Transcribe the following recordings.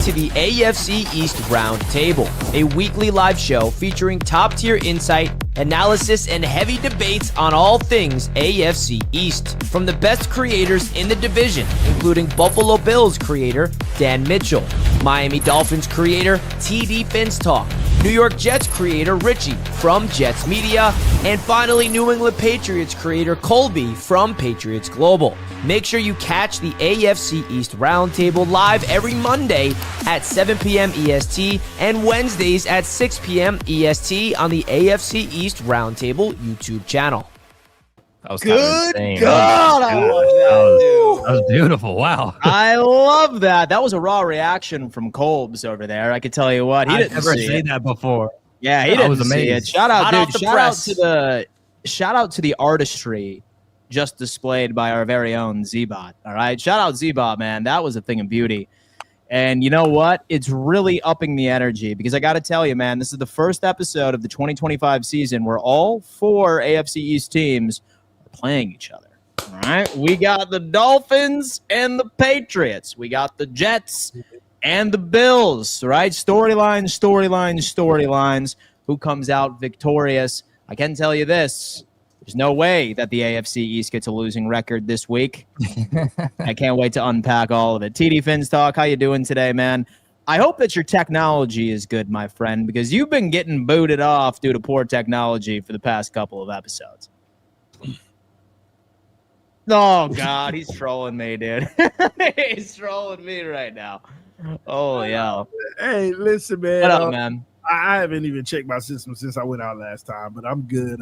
To the AFC East Roundtable, a weekly live show featuring top-tier insight, analysis, and heavy debates on all things AFC East. From the best creators in the division, including Buffalo Bills creator Dan Mitchell, Miami Dolphins creator TD Finstock, New York Jets creator Richie from Jets Media, and finally New England Patriots creator Colby from Patriots Global. Make sure you catch the AFC East Roundtable live every Monday at 7 p.m. EST and Wednesdays at 6 p.m. EST on the AFC East Roundtable YouTube channel. That was good insane. God, I love that. That was beautiful. Wow. I love that. That was a raw reaction from Colbs over there. I could tell you what. He didn't never see seen it. that before. Yeah, he didn't see it. Shout out, Hot dude. off the Shout out to the artistry just displayed by our very own Z-Bot. All right. Shout out Z-Bot, man. That was a thing of beauty. And you know what? It's really upping the energy because I got to tell you, man, this is the first episode of the 2025 season where all four AFC East teams are playing each other. All right. We got the Dolphins and the Patriots. We got the Jets and the Bills, right? Storylines. Who comes out victorious? I can tell you this. There's no way that the AFC East gets a losing record this week. I can't wait to unpack all of it. TD Finstock, how you doing today, man? I hope that your technology is good, my friend, because you've been getting booted off due to poor technology for the past couple of episodes. Oh, God, he's trolling me, dude. He's trolling me right now. Oh, yeah. Hey, listen, man. What up, man? I haven't even checked my system since I went out last time, but I'm good.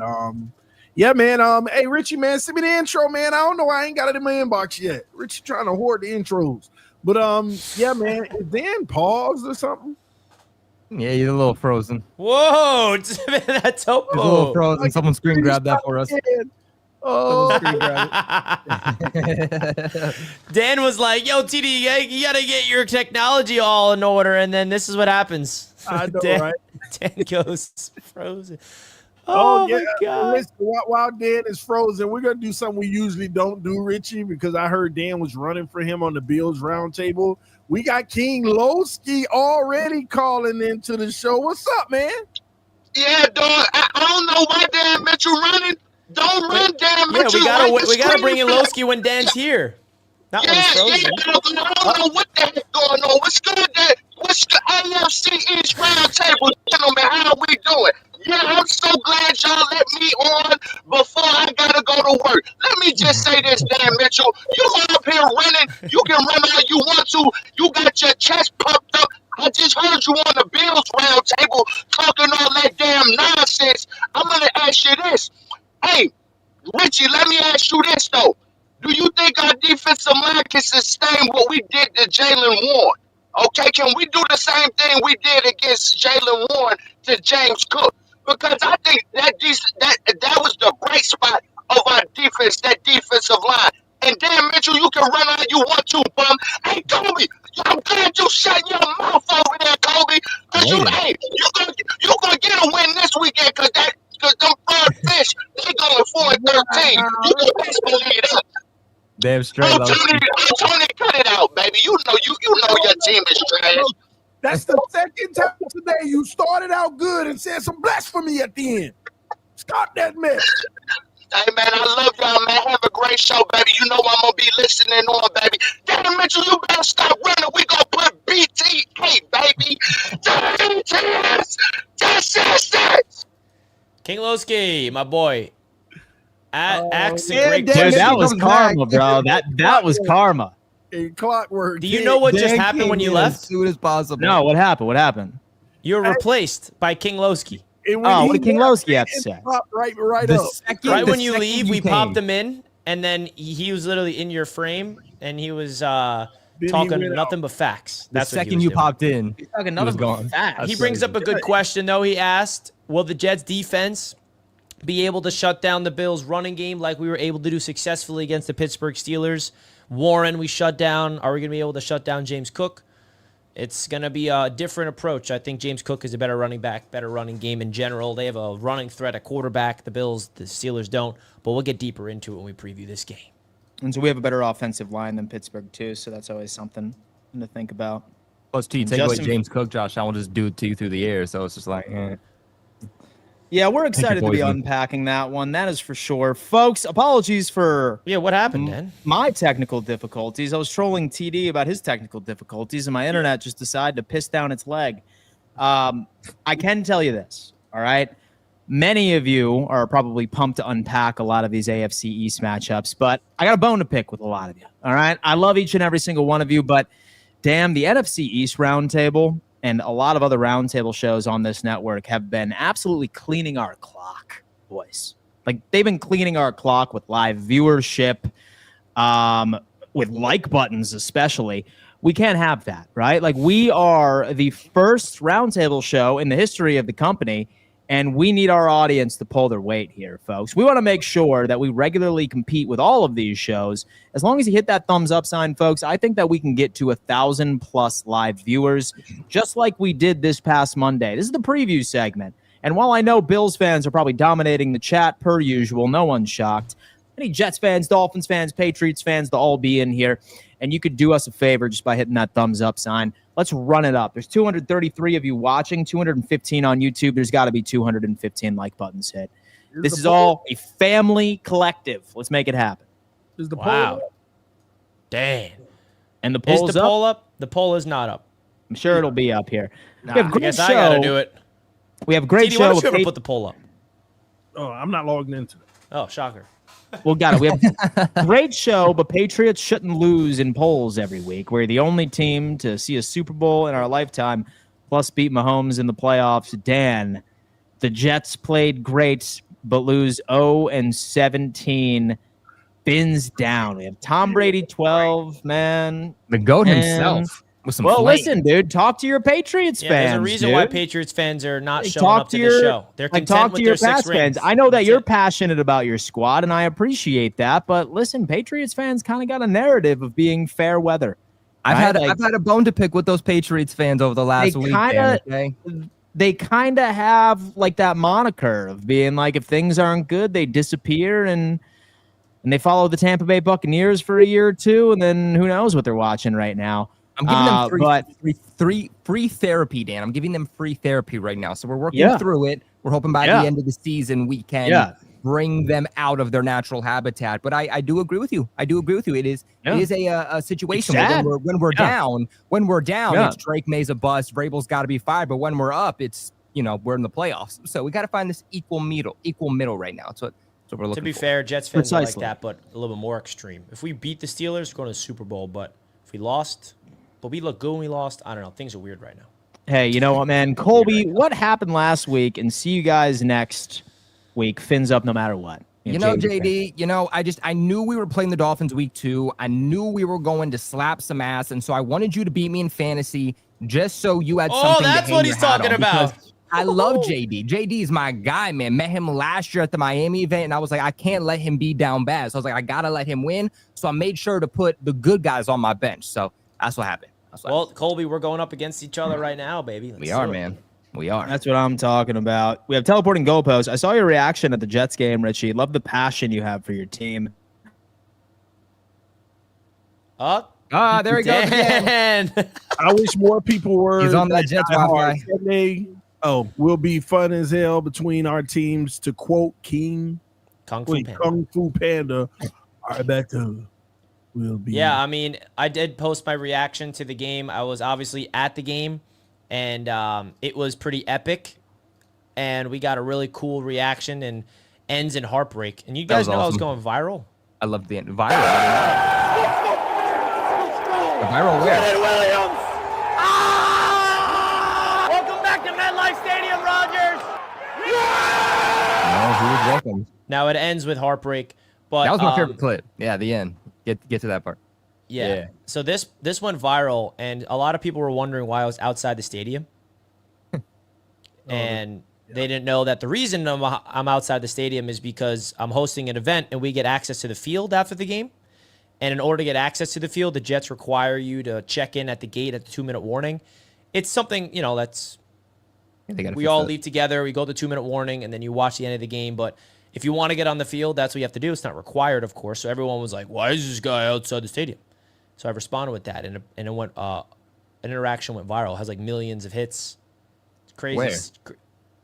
Yeah, man. Hey, Richie, man, send me the intro, man. I don't know why I ain't got it in my inbox yet. Richie trying to hoard the intros. But yeah, man, is Dan paused or something? Yeah, he's a little frozen. Whoa, that's Topo. He's a little frozen. Someone screen grab that for us. Oh, Dan was like, yo, TD, you gotta get your technology all in order, and then this is what happens. I know, Dan, right? Dan goes frozen. Oh, my yeah. God. Listen, while Dan is frozen, we're going to do something we usually don't do, Richie, because I heard Dan was running for him on the Bills Roundtable. We got King Lowski already calling into the show. What's up, man? Yeah, dog. I don't know why Dan Mitchell running. Don't run Dan Mitchell. Yeah, we gotta bring in Lowski when Dan's here. Not when he's frozen. I don't know what the heck going on. What's good, Dan? What's the AFC East Roundtable, gentlemen? How we doing? Yeah, I'm so glad y'all let me on before I gotta go to work. Let me just say this, Dan Mitchell. You up here running. You can run all you want to. You got your chest pumped up. I just heard you on the Bills Roundtable talking all that damn nonsense. I'm gonna ask you this. Hey, Richie, let me ask you this, though. Do you think our defensive line can sustain what we did to Jalen Warren? Okay, can we do the same thing we did against Jalen Warren to James Cook? Because I think that was the bright spot of our defense, that defensive line. And Dan Mitchell, you can run all you want to, bum. Hey, Kobe, I'm glad you shut your mouth over there, Kobe. Because you're gonna get a win this weekend because them fried fish, they going 4-13. You can best believe that. Damn straight. Tony, cut it out, baby. You know your team is trash. That's the second time today you started out good and said some blasphemy at the end. Stop that mess. Hey, man, I love y'all, man. Have a great show, baby. You know I'm going to be listening on, baby. Dan Mitchell, you better stop running. We going to put BTA, baby. That's King Lowski, my boy. Axe a great Dude, question. that was karma, bro. That was karma. A clockwork. Do you know what just happened when you left? As soon as possible. No, what happened? What happened? You were replaced by King Lowski. What did King Lowski have to say? Right up. Right when you leave, we popped him in, and then he was literally in your frame, and he was talking nothing but facts. The second you popped in, He's talking he was nothing but gone. facts. He brings up a good question, though. He asked, will the Jets defense be able to shut down the Bills' running game like we were able to do successfully against the Pittsburgh Steelers? Warren, we shut down. Are we going to be able to shut down James Cook? It's going to be a different approach. I think James Cook is a better running back, better running game in general. They have a running threat at quarterback. The Bills, the Steelers don't. But we'll get deeper into it when we preview this game. And so we have a better offensive line than Pittsburgh, too, so that's always something to think about. Plus, T, take away James Cook, Josh Allen will just do it to you through the air. So it's just like, Yeah, we're excited to be poison. unpacking that one. That is for sure. Folks, apologies for what happened, man? my technical difficulties. I was trolling TD about his technical difficulties, and my internet just decided to piss down its leg. I can tell you this, all right? Many of you are probably pumped to unpack a lot of these AFC East matchups, but I got a bone to pick with a lot of you, all right? I love each and every single one of you, but damn, the NFC East Roundtable and a lot of other roundtable shows on this network have been absolutely cleaning our clock, boys. Like, they've been cleaning our clock with live viewership, with like buttons especially. We can't have that, right? Like, we are the first roundtable show in the history of the company, and we need our audience to pull their weight here, folks. We want to make sure that we regularly compete with all of these shows. As long as you hit that thumbs up sign, folks, I think that we can get to 1,000+ live viewers, just like we did this past Monday. This is the preview segment. And while I know Bills fans are probably dominating the chat per usual, no one's shocked. Any Jets fans, Dolphins fans, Patriots fans, they'll all be in here. And you could do us a favor just by hitting that thumbs up sign. Let's run it up. There's 233 of you watching, 215 on YouTube. There's got to be 215 like buttons hit. This is all a family collective. Let's make it happen. Is the Wow. Dang. And the Is poll's the up? poll up? The poll is not up. I'm sure it'll be up here. Nah, we have I great guess show. I gotta do it. We have great TD, why show. don't you with ever put the poll up? Oh, I'm not logged into it. Oh, shocker. Well, got it. We have great show, but Patriots shouldn't lose in polls every week. We're the only team to see a Super Bowl in our lifetime, plus beat Mahomes in the playoffs. Dan, the Jets played great, but lose 0-17. Fins down. We have Tom Brady 12, man. the GOAT And- himself with some Well, flame. listen, dude, talk to your Patriots Yeah, fans. there's a reason dude. why Patriots fans are not Like, showing up to this show. They're like, content talk with to your their 6 past rings. fans. I know that That's you're it. passionate about your squad, and I appreciate that. But listen, Patriots fans kind of got a narrative of being fair weather. I've right? had Like, I've had a bone to pick with those Patriots fans over the last They week. kinda- Dan, okay? They kind of have like that moniker of being like, if things aren't good, they disappear and they follow the Tampa Bay Buccaneers for a year or two, and then who knows what they're watching right now. I'm giving them but- free therapy, Dan. I'm giving them free therapy right now. So we're working Yeah. through it. We're hoping by Yeah. the end of the season we can Yeah. bring them out of their natural habitat. But I do agree with you. It is a situation where sad. when we're down, Yeah. it's Drake May's a bust. Vrabel's got to be fired. But when we're up, it's we're in the playoffs. So we got to find this equal middle right now. So we're looking To be for. fair, Jets fans are like Precisely. that, but a little bit more extreme. If we beat the Steelers, we're going to the Super Bowl. But if we lost, but we look good when we lost, I don't know. Things are weird right now. Hey, you know what, man? Colby, what happened last week? And see you guys next week. Fins up no matter what. JD, I knew we were playing the Dolphins week 2. I knew we were going to slap some ass. And so I wanted you to beat me in fantasy just so you had something to that's hang what your he's hat talking on, about. because I love JD. JD's my guy, man. Met him last year at the Miami event, and I was like, I can't let him be down bad. So I was like, I got to let him win. So I made sure to put the good guys on my bench. So that's what happened. Well, Colby, we're going up against each other right now, baby. Let's We do are, it. man. We are. That's what I'm talking about. We have teleporting goalposts. I saw your reaction at the Jets game, Richie. Love the passion you have for your team. There he goes again. Dan. I wish more people were. He's on that Jets Wi-Fi. Sunday, will be fun as hell between our teams. To quote Kung Fu Panda. Kung Fu Panda, I bet will be. Yeah, I mean, I did post my reaction to the game. I was obviously at the game, and it was pretty epic. And we got a really cool reaction and ends in heartbreak. And you That guys was know I was awesome. going viral. I love the end. Viral. Viral where? Welcome back to MetLife Stadium, Rogers. No, he was welcome. Now it ends with heartbreak, but That was my favorite clip. Yeah, the end. Get to that part. Yeah. So this went viral, and a lot of people were wondering why I was outside the stadium, and they didn't know that the reason I'm outside the stadium is because I'm hosting an event, and we get access to the field after the game. And in order to get access to the field, the Jets require you to check in at the gate at the 2-minute warning. It's something, that's we all leave together. We go to 2-minute warning, and then you watch the end of the game. But if you want to get on the field, that's what you have to do. It's not required, of course. So everyone was like, "Why is this guy outside the stadium?" So I responded with that, and it an interaction went viral. It has like millions of hits. It's crazy. Where?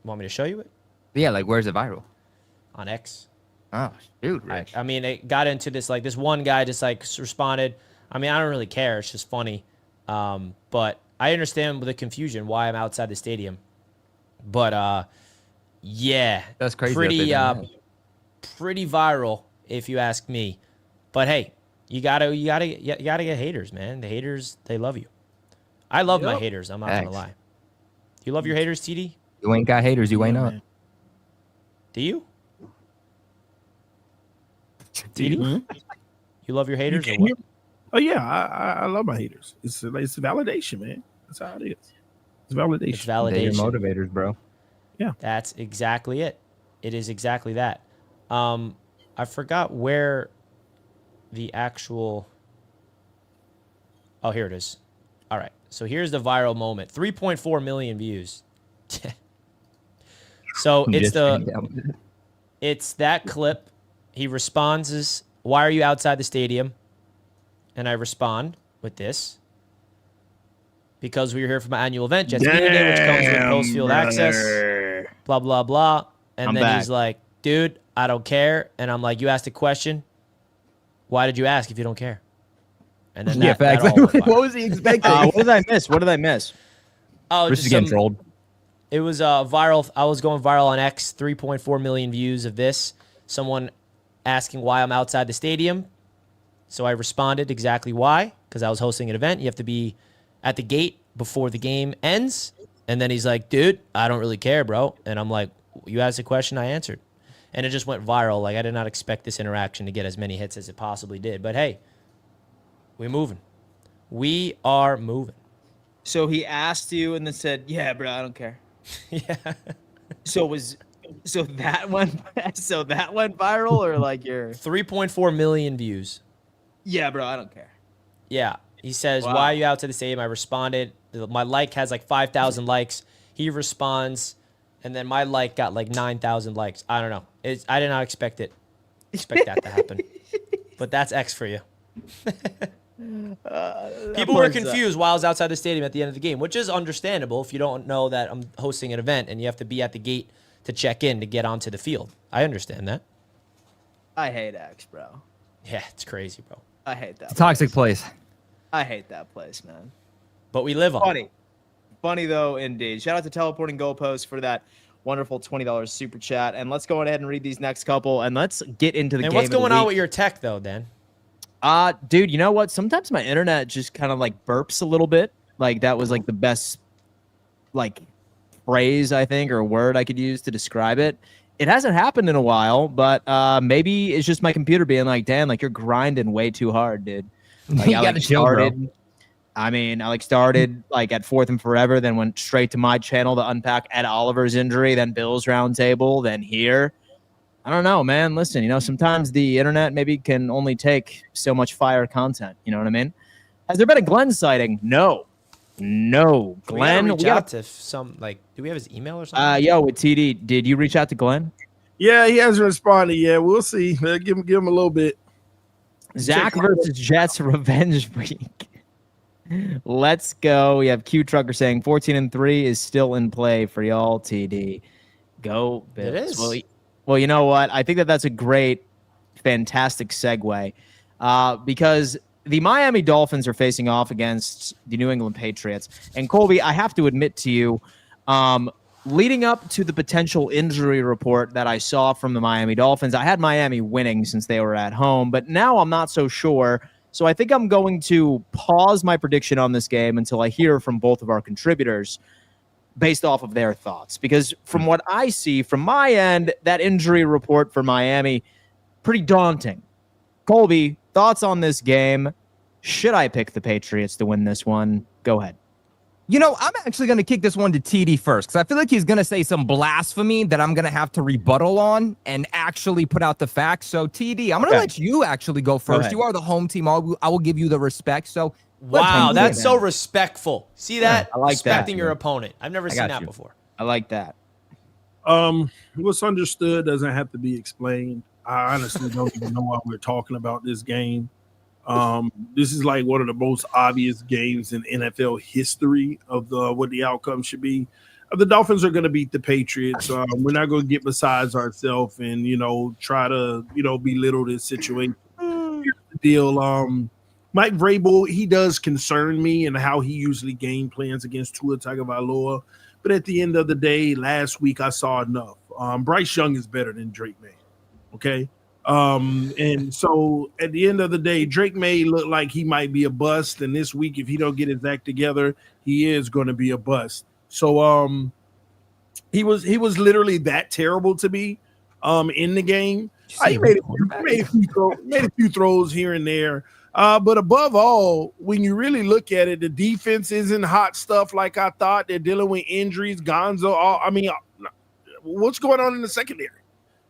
Want me to show you it? Yeah, like where's it viral? On X. Oh, shoot, Rich. I mean, it got into this, like, this one guy just, like, responded. I mean, I don't really care. It's just funny. But I understand the confusion, why I'm outside the stadium. But, yeah. That's crazy. Pretty viral, if you ask me. But, hey, you gotta get haters, man. The haters, they love you. I love my haters. I'm not going to lie. You love your haters, TD? You ain't got haters. You ain't up. Do you? TD? You love your haters? Or what? Oh yeah, I love my haters. It's validation, man. That's how it is. It's validation. It's validation. They're motivators, bro. Yeah, that's exactly it. It is exactly that. I forgot where the actual. Oh, here it is. All right. So here's the viral moment. 3.4 million views. So it's that clip. He responds, "Why are you outside the stadium?" And I respond with this: "Because we were here for my annual event, Jets Media Day, which comes with post-field access, blah, blah, blah." And then he's like, "Dude, I don't care." And I'm like, "You asked a question. Why did you ask if you don't care?" And then that all went viral. What was he expecting? What did I miss? What did I miss? Oh, Rich is getting trolled. It was viral. I was going viral on X. 3.4 million views of this. Someone asking why I'm outside the stadium. So I responded exactly why, because I was hosting an event. You have to be at the gate before the game ends. And then he's like, "Dude, I don't really care, bro." And I'm like, "You asked a question, I answered." And it just went viral. Like, I did not expect this interaction to get as many hits as it possibly did. But hey, we're moving. We are moving. So he asked you and then said, "Yeah, bro, I don't care." Yeah. So that went viral, or like your 3.4 million views. "Yeah, bro, I don't care." Yeah. He says, Wow. "Why are you out to the stadium?" I responded. My like has like 5,000 likes. He responds, and then my like got like 9,000 likes. I don't know. I did not expect that to happen. But that's X for you. People were confused while I was outside the stadium at the end of the game, which is understandable if you don't know that I'm hosting an event and you have to be at the gate to check in to get onto the field. I understand that. I hate X, bro. Yeah, it's crazy, bro. I hate that. It's a toxic place. I hate that place, man. But we live on. Funny though, indeed. Shout out to Teleporting Goalposts for that wonderful $20 super chat. And let's go ahead and read these next couple, and let's get into the game. And what's going on with your tech, though, Dan? Dude, you know what? Sometimes my internet just kind of like burps a little bit. Like, that was like the best like phrase, I think, or word I could use to describe it. It hasn't happened in a while, but maybe it's just my computer being like, "Dan, like, you're grinding way too hard, dude." Like, You gotta chill, bro. I started like at Fourth and Forever, then went straight to my channel to unpack Ed Oliver's injury, then Bill's Roundtable, then here. I don't know, man. Listen, sometimes the internet maybe can only take so much fire content. You know what I mean? Has there been a Glenn sighting? No. Glenn, reach out to some, like, do we have his email or something? Yo, with TD, did you reach out to Glenn? Yeah, he hasn't responded yet. We'll see. Give him a little bit. Zach versus Jets revenge week. Let's go. We have Q Trucker saying 14-3 is still in play for y'all. TD, go Bills. It is. Well, you know what? I think that's a great, fantastic segue, because the Miami Dolphins are facing off against the New England Patriots. And Colby, I have to admit to you, leading up to the potential injury report that I saw from the Miami Dolphins, I had Miami winning since they were at home, but now I'm not so sure. So I think I'm going to pause my prediction on this game until I hear from both of our contributors based off of their thoughts. Because from what I see from my end, that injury report for Miami, pretty daunting. Colby, thoughts on this game? Should I pick the Patriots to win this one? Go ahead. I'm actually going to kick this one to TD first, because I feel like he's going to say some blasphemy that I'm going to have to rebuttal on and actually put out the facts. So, TD, I'm going to let you actually go first. You are the home team. I will give you the respect. So, wow, that's so respectful. See that? I like respecting that. your opponent. I've never seen that before. I like that. What's understood doesn't have to be explained. I honestly don't even know why we're talking about this game. This is like one of the most obvious games in NFL history of what the outcome should be. The Dolphins are going to beat the Patriots. We're not going to get besides ourselves and try to belittle this situation. Here's the deal. Mike Vrabel, he does concern me and how he usually game plans against Tua Tagovailoa. But at the end of the day, last week I saw enough. Bryce Young is better than Drake May. Okay. And so at the end of the day, Drake May look like he might be a bust. And this week, if he don't get his act together, he is going to be a bust. So he was literally that terrible to me in the game. He made a few throws here and there. But above all, when you really look at it, the defense isn't hot stuff like I thought. They're dealing with injuries. Gonzo, what's going on in the secondary?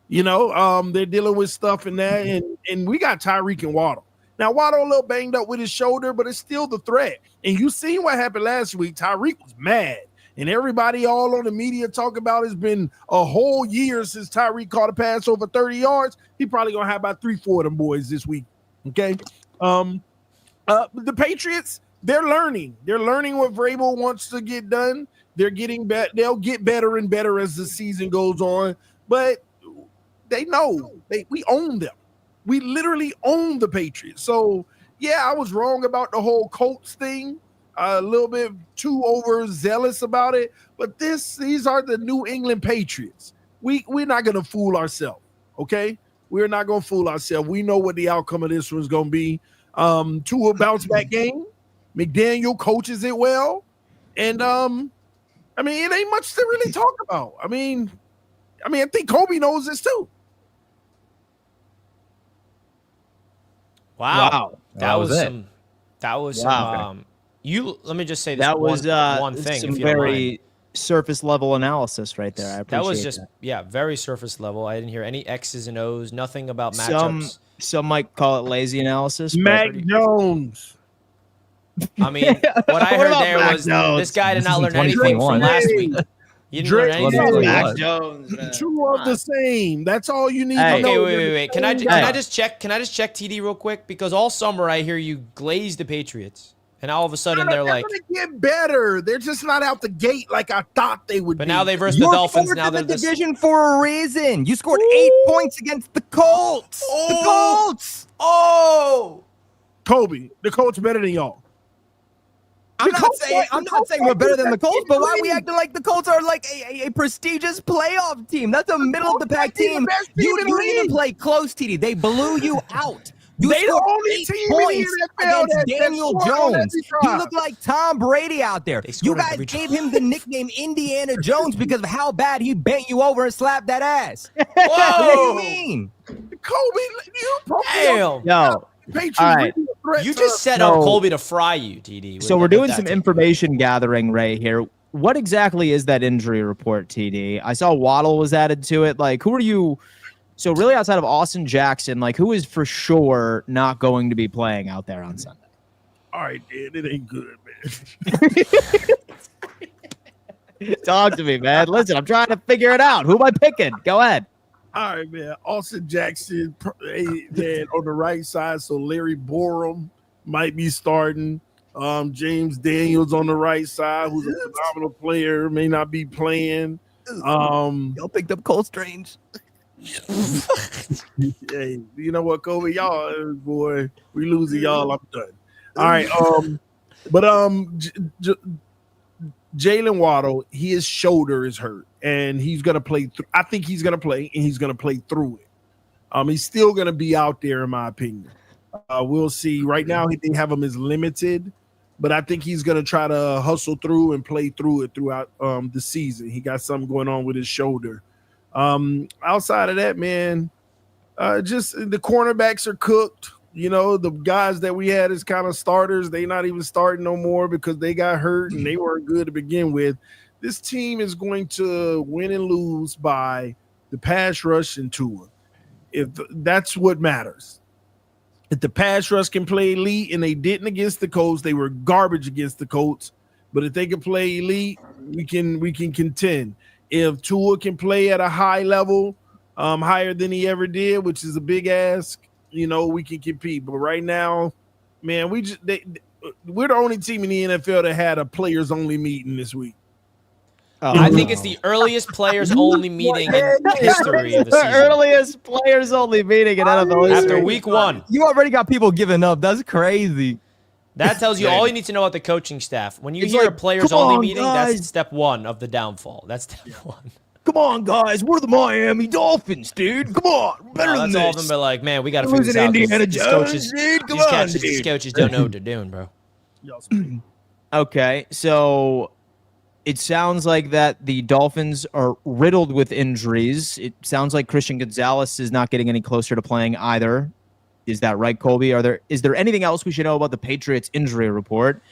They're dealing with stuff in that, and we got Tyreek and Waddle. Now, Waddle a little banged up with his shoulder, but it's still the threat. And you seen what happened last week. Tyreek was mad. And everybody all on the media talk about it's been a whole year since Tyreek caught a pass over 30 yards. He probably going to have about 3-4 of them boys this week. Okay. The Patriots, they're learning. They're learning what Vrabel wants to get done. They're getting better. They'll get better and better as the season goes on. But they know we own them. We literally own the Patriots. So, yeah, I was wrong about the whole Colts thing. A little bit too overzealous about it. But these are the New England Patriots. We're not going to fool ourselves, okay? We're not going to fool ourselves. We know what the outcome of this one's going to be. Tua bounce back game. McDaniel coaches it well. And, it ain't much to really talk about. I think Kobe knows this too. Wow. That was it. some. That was Wow. some. Let me just say this. That was one thing. some if you don't mind. very surface level analysis right there. I appreciate That was just very surface level. I didn't hear any X's and O's. Nothing about Some might call it lazy analysis. but- Mac Jones. I mean, what I heard about there Mac was Jones? this guy did This not is learn anything 2021. from last week. You didn't learn Drake- anything. Mac Jones. man. Two of the same. That's all you need Hey. to know. Okay, wait. Can I guy. just check? Can I just check TD real quick? Because all summer I hear you glaze the Patriots, and all of a sudden they're like. going to get better. They're just not out the gate like I thought they would But be. now they versus the You're Dolphins. fourth Now in they're the this. division for a reason. You scored 8 points against the Colts. The Colts. Oh. Kobe, the coach better than y'all. I'm The not Colts saying are- we're better than the Colts, but why are we Agreed. acting like the Colts are like a prestigious playoff team? That's a middle of the pack Colts might be the team. best You team in the didn't even league. play close, TD. They blew you out. You They the scored only 8 team in the points NFL against that Daniel scored on Jones. every You drive. look like Tom Brady out there. They You scored on guys every gave him the nickname Indiana Jones because of how bad he bent you over and slapped that ass. What do Whoa. you mean? Kobe, you Damn. Yo, Patriots All right. really a threat You to just us. set So- up Colby to fry you, TD. so we're with doing that some take. information gathering right here. What exactly is that injury report, TD? I saw Waddle was added to it. Like, who are you? So really, outside of Austin Jackson, like, who is for sure not going to be playing out there on Sunday? All right, man, it ain't good, man. Talk to me, man. Listen, I'm trying to figure it out. Who am I picking? Go ahead. All right, man. Austin Jackson, man, on the right side. So Larry Borum might be starting. James Daniels on the right side, who's a phenomenal player, may not be playing. Y'all picked up Cole Strange. Hey, you know what, Kobe? Y'all, boy, we losing y'all. I'm done. All right. Jalen Waddle, his shoulder is hurt, and he's gonna play. I think he's gonna play, and he's gonna play through it. He's still gonna be out there, in my opinion. We'll see. Right now, they have him as limited, but I think he's gonna try to hustle through and play through it throughout the season. He got something going on with his shoulder. Outside of that, man, just the cornerbacks are cooked. You know, the guys that we had as kind of starters, they not even starting no more because they got hurt and they weren't good to begin with. This team is going to win and lose by the pass rush and Tua. That's what matters. If the pass rush can play elite, and they didn't against the Colts, they were garbage against the Colts. But if they can play elite, we can contend. If Tua can play at a high level, higher than he ever did, which is a big ask, you know, we can compete. But right now, Man, we're the only team in the NFL that had a players only meeting this week. I think it's the earliest players only meeting in history of the season. Earliest players only meeting in NFL After history. week 1. You already got people giving up. That's crazy. That tells you all you need to know about the coaching staff. When you It's hear like, a players come only on, meeting, guys. that's step 1 of the downfall. That's step 1. Come on, guys. We're the Miami Dolphins, dude. Come on. We're better than That's all of this. them. But like, man, we got to We're figure this out. losing 'Cause Indiana these Jones, coaches, dude. Come these on, coaches, these dude. coaches don't know what they're doing, bro. Okay, so it sounds like that the Dolphins are riddled with injuries. It sounds like Christian Gonzalez is not getting any closer to playing either. Is that right, Colby? Is there anything else we should know about the Patriots injury report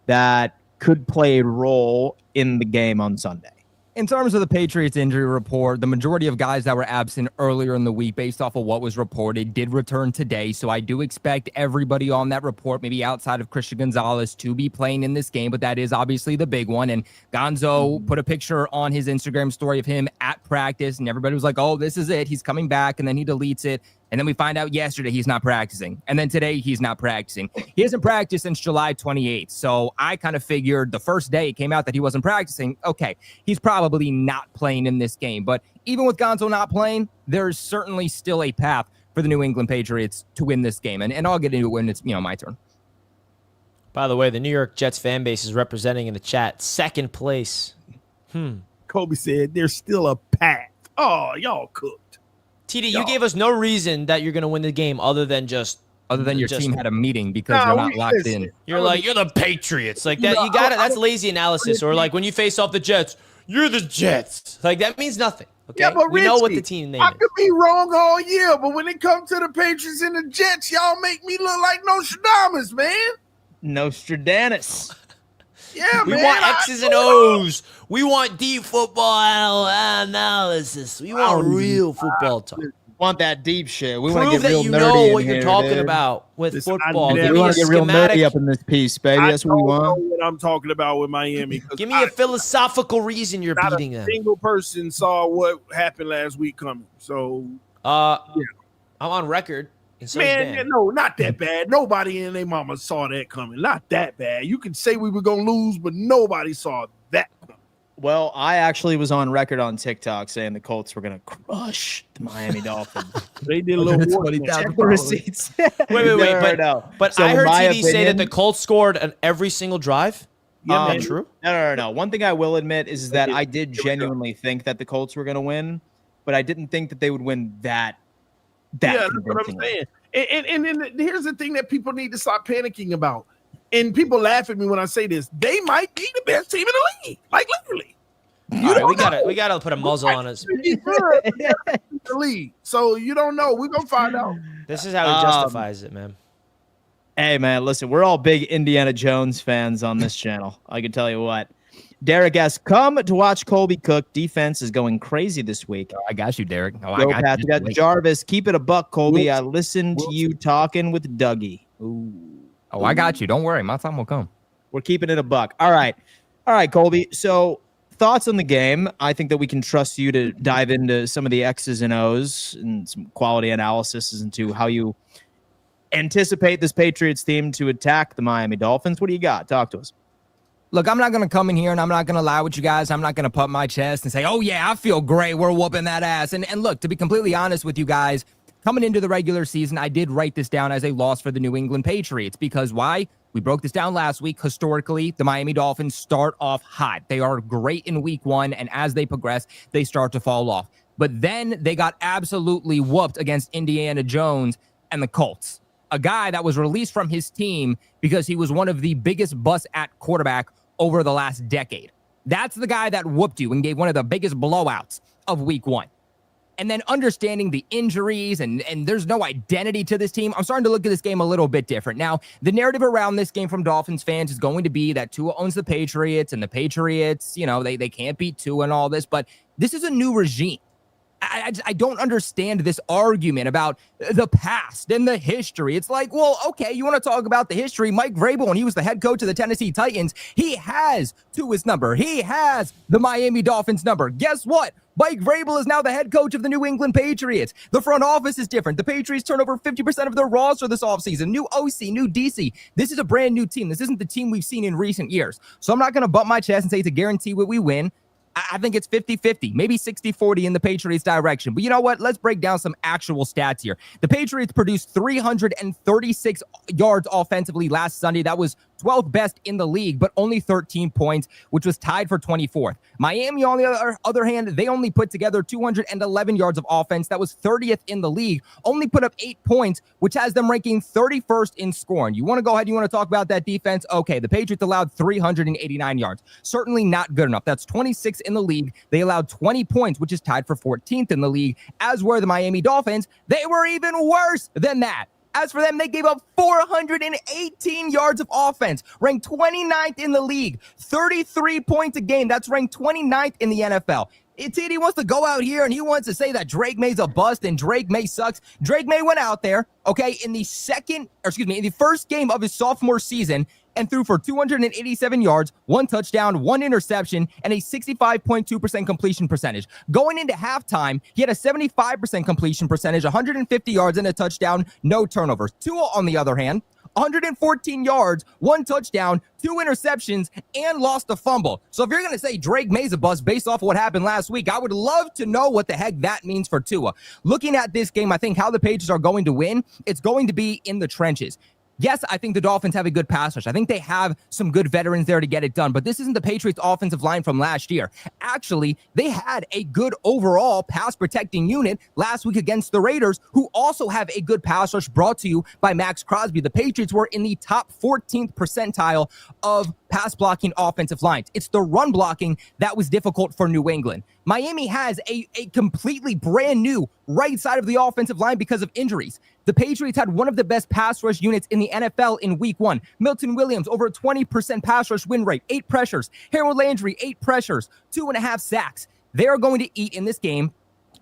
that could play a role in the game on Sunday? In terms of the Patriots injury report, the majority of guys that were absent earlier in the week, based off of what was reported, did return today. So I do expect everybody on that report, maybe outside of Christian Gonzalez, to be playing in this game. But that is obviously the big one. And Gonzo put a picture on his Instagram story of him at practice, and everybody was like, oh, this is it. He's coming back. And then he deletes it. And then we find out yesterday he's not practicing. And then today he's not practicing. He hasn't practiced since July 28th. So I kind of figured the first day it came out that he wasn't practicing, okay, he's probably not playing in this game. But even with Gonzo not playing, there's certainly still a path for the New England Patriots to win this game. And I'll get into it when it's my turn. By the way, the New York Jets fan base is representing in the chat second place. Kobe said there's still a path. Oh, y'all cooked. TD, you gave us no reason that you're going to win the game other than your team had a meeting because they're not locked in. You're like, you're the Patriots. Like that, you got it. That's lazy analysis. Or like when you face off the Jets, you're the Jets. Like that means nothing. Okay, Yeah, but we know what Richie, the team name I is. could be wrong all year, but when it comes to the Patriots and the Jets, y'all make me look like Nostradamus, man. Nostradamus. Yeah, We man. want X's and O's. We want deep football analysis. We want real football talk. Want that deep shit. We want to Prove get that real you nerdy know in what you're here, talking dude. about with Listen, football. I Give never- me We a want to get real nerdy schematic. up in this piece, baby. I That's what we don't know want. what I'm talking about with Miami. 'cause Give me a philosophical reason you're not beating a them. single person saw what happened last week coming. So, I'm on record. And so is man, Dan. no, not that bad. Nobody in their mama saw that coming. Not that bad. You can say we were going to lose, but nobody saw that coming. Well, I actually was on record on TikTok saying the Colts were going to crush the Miami Dolphins. They did a little That's more what he than that. does. Check the receipts. Wait, but So I heard my TD say that opinion- the Colts scored on every single drive. Yeah, Is man. that true? No. One thing I will admit is that I did genuinely think that the Colts were going to win, but I didn't think that they would win that Yeah, that's what I'm convincingly. saying. And here's the thing that people need to stop panicking about. And people laugh at me when I say this. They might be the best team in the league. Like literally. All right, we gotta put a muzzle on us. The league. So you don't know. We're gonna find out. This is how he justifies it, man. Hey, man, listen, we're all big Indiana Jones fans on this channel. I can tell you what. Derek asks, come to watch Colby cook. Defense is going crazy this week. I got you, Derek. Oh, Go, I Pat. got We got you. Jarvis. Keep it a buck, Colby. Whoops. I listened to you talking with Dougie. Ooh. Oh, I got you. Don't worry. My time will come. We're keeping it a buck. All right, Colby. So thoughts on the game? I think that we can trust you to dive into some of the X's and O's and some quality analysis into how you anticipate this Patriots team to attack the Miami Dolphins. What do you got? Talk to us. Look, I'm not going to come in here and I'm not going to lie with you guys. I'm not going to pump my chest and say, oh, yeah, I feel great. We're whooping that ass. And look, to be completely honest with you guys, coming into the regular season, I did write this down as a loss for the New England Patriots because why? We broke this down last week. Historically, the Miami Dolphins start off hot. They are great in week one, and as they progress, they start to fall off. But then they got absolutely whooped against Indiana Jones and the Colts, a guy that was released from his team because he was one of the biggest busts at quarterback over the last decade. That's the guy that whooped you and gave one of the biggest blowouts of week one. And then understanding the injuries and there's no identity to this team, I'm starting to look at this game a little bit different. Now, the narrative around this game from Dolphins fans is going to be that Tua owns the Patriots and the Patriots, they can't beat Tua and all this, but this is a new regime. I don't understand this argument about the past and the history. It's like, well, okay, you want to talk about the history. Mike Vrabel, when he was the head coach of the Tennessee Titans, he has Tua's number. He has the Miami Dolphins number. Guess what? Mike Vrabel is now the head coach of the New England Patriots. The front office is different. The Patriots turn over 50% of their roster this offseason. New OC, new DC. This is a brand new team. This isn't the team we've seen in recent years. So I'm not going to bump my chest and say it's a guarantee that we win. I think it's 50-50, maybe 60-40 in the Patriots' direction. But you know what? Let's break down some actual stats here. The Patriots produced 336 yards offensively last Sunday. That was 12th best in the league, but only 13 points, which was tied for 24th. Miami, on the other hand, they only put together 211 yards of offense. That was 30th in the league, only put up 8 points, which has them ranking 31st in scoring. You want to go ahead, you want to talk about that defense? Okay, the Patriots allowed 389 yards. Certainly not good enough. That's 26th in the league. They allowed 20 points, which is tied for 14th in the league, as were the Miami Dolphins. They were even worse than that. As for them, they gave up 418 yards of offense, ranked 29th in the league, 33 points a game. That's ranked 29th in the NFL. He wants to go out here and he wants to say that Drake May's a bust and Drake May sucks. Drake May went out there, okay, in the first game of his sophomore season and threw for 287 yards, 1 touchdown, 1 interception, and a 65.2% completion percentage. Going into halftime, he had a 75% completion percentage, 150 yards and a touchdown, no turnovers. Tua, on the other hand, 114 yards, 1 touchdown, 2 interceptions, and lost a fumble. So if you're going to say Drake May's a bust based off of what happened last week, I would love to know what the heck that means for Tua. Looking at this game, I think how the Patriots are going to win, it's going to be in the trenches. Yes, I think the Dolphins have a good pass rush. I think they have some good veterans there to get it done, but this isn't the Patriots offensive line from last year. Actually, they had a good overall pass protecting unit last week against the Raiders, who also have a good pass rush brought to you by Max Crosby. The Patriots were in the top 14th percentile of pass blocking offensive lines. It's the run blocking that was difficult for New England. Miami has a completely brand new right side of the offensive line because of injuries. The Patriots had one of the best pass rush units in the NFL in week 1. Milton Williams, over a 20% pass rush win rate, 8 pressures. Harold Landry, 8 pressures, 2.5 sacks. They are going to eat in this game.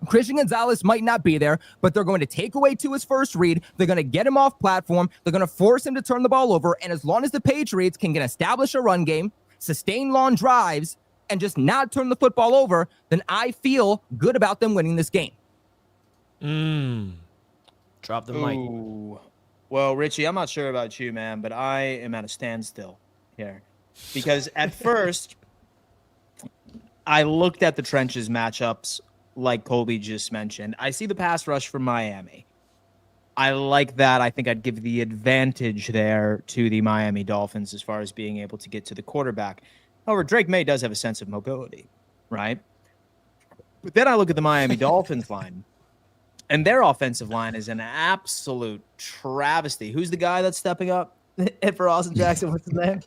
Christian Gonzalez might not be there, but they're going to take away to his first read. They're going to get him off platform. They're going to force him to turn the ball over. And as long as the Patriots can establish a run game, sustain long drives, and just not turn the football over, then I feel good about them winning this game. Drop the mic. Ooh. Well, Richie, I'm not sure about you, man, but I am at a standstill here. Because at first, I looked at the trenches matchups like Colby just mentioned. I see the pass rush from Miami. I like that. I think I'd give the advantage there to the Miami Dolphins as far as being able to get to the quarterback. However, Drake May does have a sense of mobility, right? But then I look at the Miami Dolphins line, and their offensive line is an absolute travesty. Who's the guy that's stepping up for Austin Jackson? What's his name?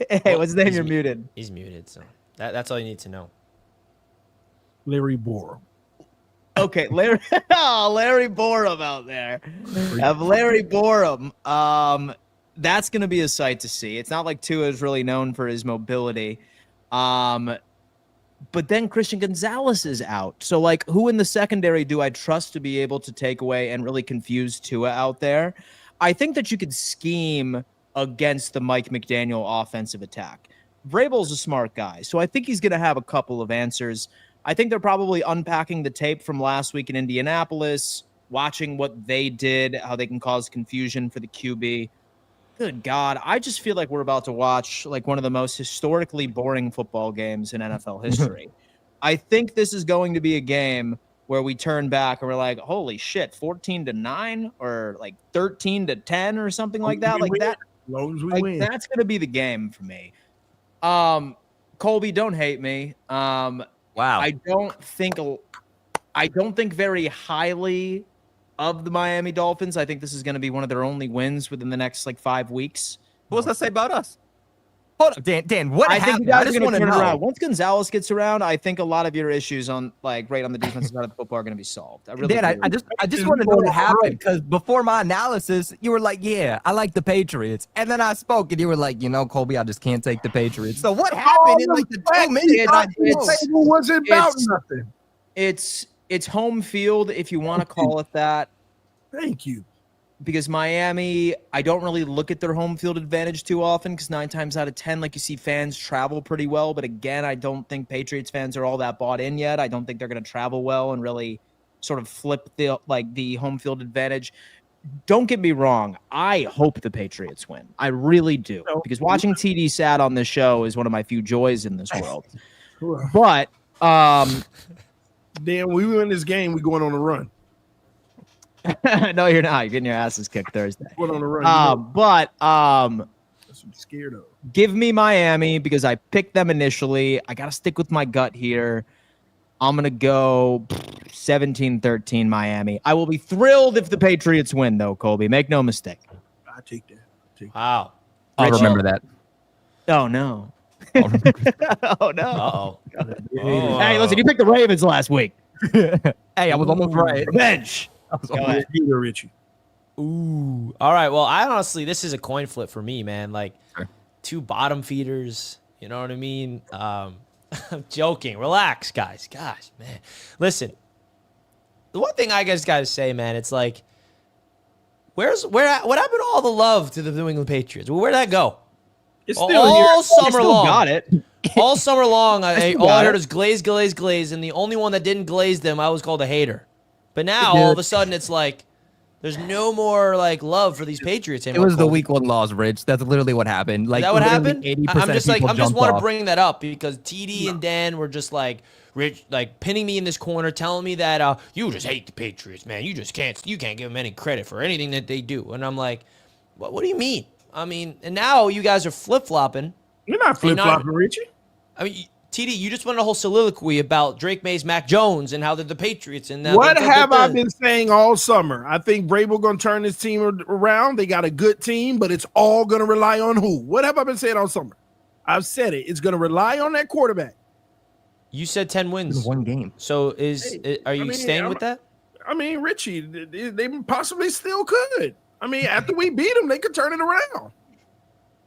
Hey, what's his name? You're muted. He's muted, so that's all you need to know. Larry Borum. Okay, Larry Borum out there. Have Larry Borum. That's going to be a sight to see. It's not like Tua is really known for his mobility. But then Christian Gonzalez is out. So, like, who in the secondary do I trust to be able to take away and really confuse Tua out there? I think that you could scheme against the Mike McDaniel offensive attack. Vrabel's a smart guy, so I think he's going to have a couple of answers. I think they're probably unpacking the tape from last week in Indianapolis, watching what they did, how they can cause confusion for the QB. Good God, I just feel like we're about to watch like one of the most historically boring football games in NFL history. I think this is going to be a game where we turn back and we're like, holy shit, 14-9 or like 13-10 or something like that. Like that. As long as we like win. that's going to be the game for me. Colby, don't hate me. Wow. I don't think very highly of the Miami Dolphins. I think this is going to be one of their only wins within the next like 5 weeks. What does that say about us? Hold up, Dan. What I think happened? you guys I are just going want to to turn it know. around. Once Gonzalez gets around, I think a lot of your issues on right on the defensive side of the football are going to be solved. I really Dan, do. I just want to know what happened because before my analysis, you were like, "Yeah, I like the Patriots," and then I spoke, and you were like, Colby, I just can't take the Patriots. So what happened in like the 2 minutes? It wasn't about nothing. It's home field, if you want to call it that. Thank you. Because Miami, I don't really look at their home field advantage too often because 9 times out of 10, like you see fans travel pretty well. But again, I don't think Patriots fans are all that bought in yet. I don't think they're going to travel well and really sort of flip the home field advantage. Don't get me wrong. I hope the Patriots win. I really do. Because watching TD Sad on this show is one of my few joys in this world. But Dan, we win this game, we going on a run. no, you're not. You're getting your asses kicked Thursday. Going on a run. But that's what I'm scared of. give me Miami because I picked them initially. I got to stick with my gut here. I'm going to go 17-13 Miami. I will be thrilled if the Patriots win, though, Colby. Make no mistake. I take that. Wow. I'll remember that. Oh, no. Oh, no. Uh-oh. Hey, listen, you picked the Ravens last week. Hey, I was almost right. Revenge. Go ahead. Either, Richie. Ooh. All right. Well, this is a coin flip for me, man. Like, two bottom feeders. You know what I mean? I'm joking. Relax, guys. Gosh, man. Listen, the one thing I just got to say, man, it's like, what happened to all the love to the New England Patriots? Where'd that go? It's still here. All summer long. Got it. All summer long, all I heard was glaze, and the only one that didn't glaze them, I was called a hater. But now, all of a sudden, it's like, there's no more like love for these Patriots anymore. It was the week 1 loss, Rich. That's literally what happened. Like, is that what happened? 80% I'm just like, I just want to bring bring that up because TD and Dan were just like, Rich, like pinning me in this corner, telling me that you just hate the Patriots, man. You can't give them any credit for anything that they do. And I'm like, what do you mean? I mean, and now you guys are flip flopping. You're not flip flopping, Richie. I mean, TD, you just went a whole soliloquy about Drake May's Mac Jones and how they're the Patriots. And what have I been saying all summer? I think Vrabel going to turn this team around. They got a good team, but it's all going to rely on who? What have I been saying all summer? I've said it. It's going to rely on that quarterback. You said 10 wins. 1 game. So are you staying with that? I mean, Richie, they possibly still could. I mean, after we beat them, they could turn it around.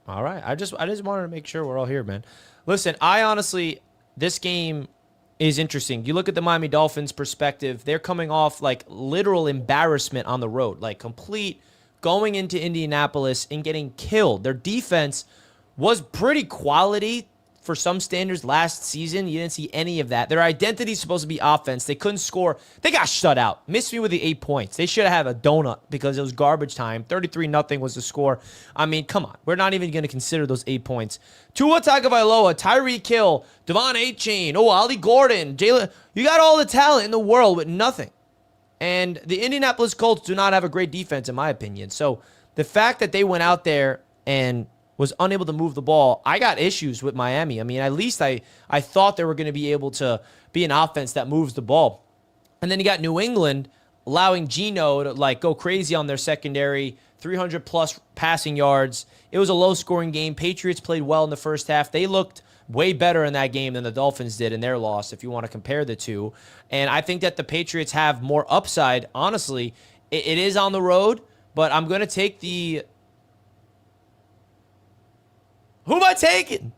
All right. I just wanted to make sure we're all here, man. Listen, this game is interesting. You look at the Miami Dolphins perspective, they're coming off like literal embarrassment on the road, like complete going into Indianapolis and getting killed. Their defense was pretty quality for some standards last season. You didn't see any of that. Their identity is supposed to be offense. They couldn't score. They got shut out. Missed me with the 8 points. They should have had a donut because it was garbage time. 33-0 was the score. I mean, come on. We're not even going to consider those 8 points. Tua Tagovailoa, Tyreek Hill, Devon Achane, Ali Gordon, Jalen. You got all the talent in the world with nothing. And the Indianapolis Colts do not have a great defense, in my opinion. So the fact that they went out there and was unable to move the ball, I got issues with Miami. I mean, at least I thought they were going to be able to be an offense that moves the ball. And then you got New England allowing Geno to like go crazy on their secondary, 300-plus passing yards. It was a low-scoring game. Patriots played well in the first half. They looked way better in that game than the Dolphins did in their loss, if you want to compare the two. And I think that the Patriots have more upside. Honestly, it is on the road, but I'm going to take the... Who am I taking?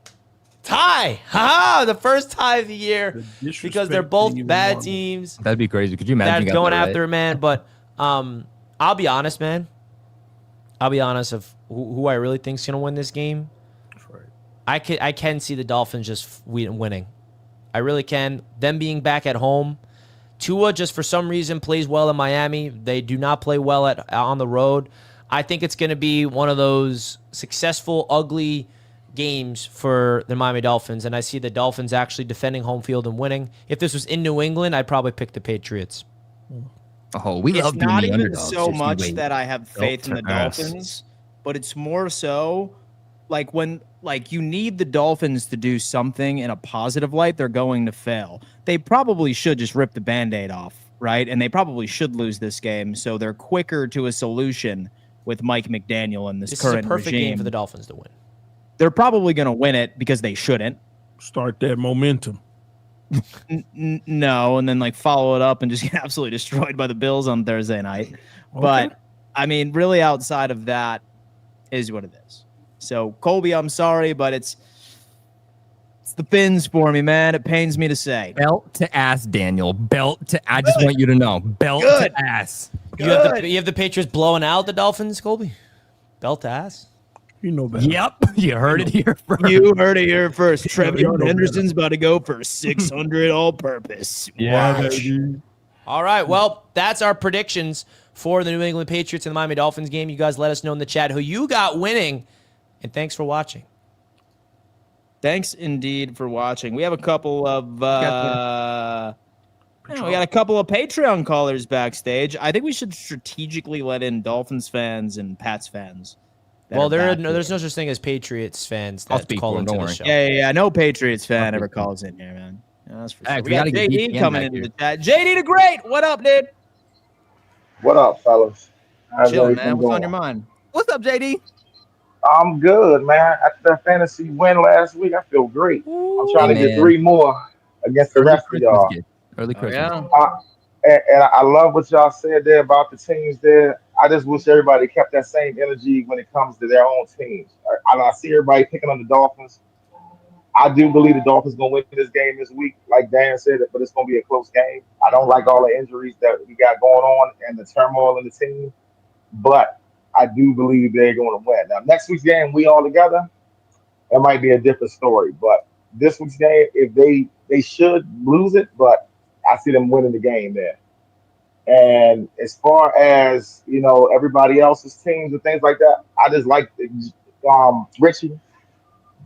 Tie. Ha! The first tie of the year because they're both bad teams. That'd be crazy. Could you imagine that's going after it, man? But I'll be honest, man. I'll be honest of who I really think is going to win this game. That's right. I can see the Dolphins just winning. I really can. Them being back at home. Tua just for some reason plays well in Miami. They do not play well on the road. I think it's going to be one of those successful, ugly games for the Miami Dolphins, and I see the Dolphins actually defending home field and winning. If this was in New England, I'd probably pick the Patriots. Oh, we love it's not the even underdogs. so much that I have faith in the Dolphins, but it's more so like when you need the Dolphins to do something in a positive light, they're going to fail. They probably should just rip the Band-Aid off, right? And they probably should lose this game, so they're quicker to a solution with Mike McDaniel in this current regime. This is a perfect game for the Dolphins to win. they're probably going to win it because they shouldn't. Start that momentum. No, and then like follow it up and just get absolutely destroyed by the Bills on Thursday night. Okay. But I mean, really, outside of that, is what it is. So Colby, I'm sorry, but it's the Fins for me, man. It pains me to say. Belt to ass, Daniel. Belt to. I just want you to know. Belt to ass. You have the Patriots blowing out the Dolphins, Colby? Belt to ass? You know better. Yep, you heard it here first. You heard it here first. Trevion Henderson's about to go for 600 all-purpose. Yeah. All right, well, that's our predictions for the New England Patriots and the Miami Dolphins game. You guys let us know in the chat who you got winning, and thanks for watching. Thanks indeed for watching. We have a couple of we got a couple of Patreon callers backstage. I think we should strategically let in Dolphins fans and Pats fans. Well, there's no such thing as Patriots fans that call into the show. Yeah. No Patriots fan ever calls in here, man. Yeah, that's for sure. We got JD coming into the chat. JD the Great, what up, dude? What up, fellas? How's Chilling, everything man. What's on going? your mind? What's up, JD? I'm good, man. After that fantasy win last week, I feel great. I'm trying to get 3 more against the rest of y'all. Early Christmas. Yeah. And I love what y'all said there about the teams there. I just wish everybody kept that same energy when it comes to their own teams. I see everybody picking on the Dolphins. I do believe the Dolphins going to win this game this week, like Dan said, but it's going to be a close game. I don't like all the injuries that we got going on and the turmoil in the team, but I do believe they're going to win. Now, next week's game, we all together, it might be a different story. But this week's game, if they should lose it, but I see them winning the game there. And as far as, everybody else's teams and things like that, I just like Richie.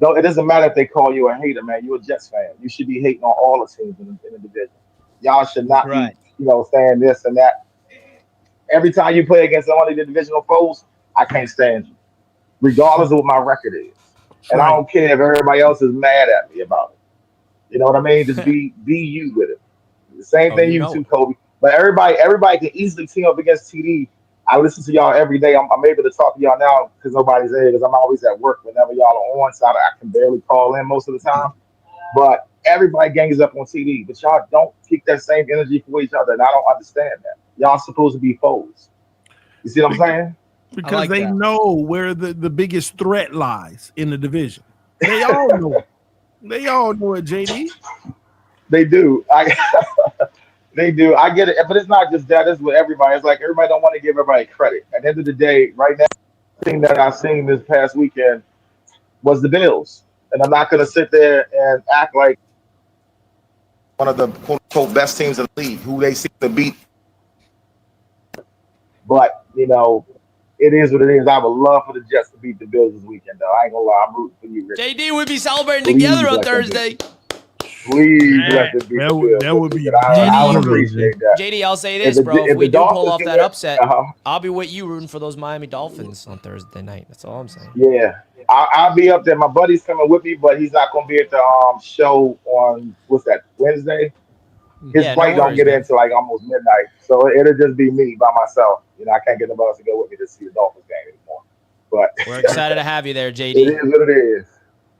It doesn't matter if they call you a hater, man. You're a Jets fan. You should be hating on all the teams in the division. Y'all should not be, saying this and that. Every time you play against one of the divisional foes, I can't stand you, regardless of what my record is. And I don't care if everybody else is mad at me about it. You know what I mean? Just be you with it. The same thing you too, Kobe. But everybody can easily team up against TD. I listen to y'all every day. I'm able to talk to y'all now because nobody's there because I'm always at work whenever y'all are on, so I can barely call in most of the time. But everybody gangs up on TD, but y'all don't keep that same energy for each other, and I don't understand that. Y'all supposed to be foes. You see what I'm saying? Because they know where the biggest threat lies in the division. They all know it. They all know it, JD. They do. They do. I get it. But it's not just that. It's with everybody. It's like everybody don't want to give everybody credit. At the end of the day, right now, the thing that I've seen this past weekend was the Bills. And I'm not going to sit there and act like one of the quote-unquote best teams in the league, who they seem to beat. But, it is what it is. I would love for the Jets to beat the Bills this weekend, though. I ain't going to lie. I'm rooting for you, Rich. JD, we'd be celebrating together on Thursday. Please let it be. That would be. I would appreciate that. JD, I'll say this, bro. If we do pull off that upset, I'll be with you rooting for those Miami Dolphins on Thursday night. That's all I'm saying. Yeah, I'll be up there. My buddy's coming with me, but he's not going to be at the show on Wednesday. His flight don't get in until like almost midnight, so it'll just be me by myself. I can't get nobody else to go with me to see the Dolphins game anymore. But we're excited to have you there, JD. It is what it is.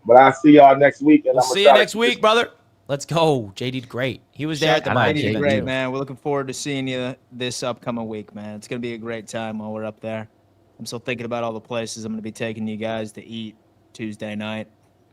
But I'll see y'all next week. And we'll see you next week, brother. Let's go. JD's great. He was there at the Miami event. Great, man. We're looking forward to seeing you this upcoming week, man. It's going to be a great time while we're up there. I'm still thinking about all the places I'm going to be taking you guys to eat Tuesday night.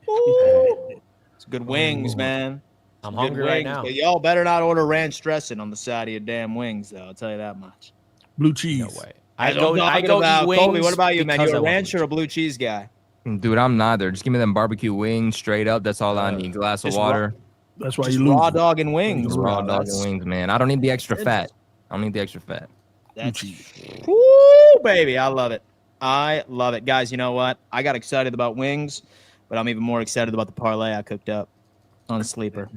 Ooh. It's good wings, man. I'm hungry right now. But y'all better not order ranch dressing on the side of your damn wings, though. I'll tell you that much. Blue cheese. No way. I go eat wings. Colby, what about you, man? You a ranch or a blue cheese guy? Dude, I'm neither. Just give me them barbecue wings straight up. That's all I need. Glass of water. That's why you lose. Raw dog and wings. Raw dog and wings, man. I don't need the extra fat. I don't need the extra fat. That's woo, baby. I love it. I love it. Guys, you know what? I got excited about wings, but I'm even more excited about the parlay I cooked up on Sleeper.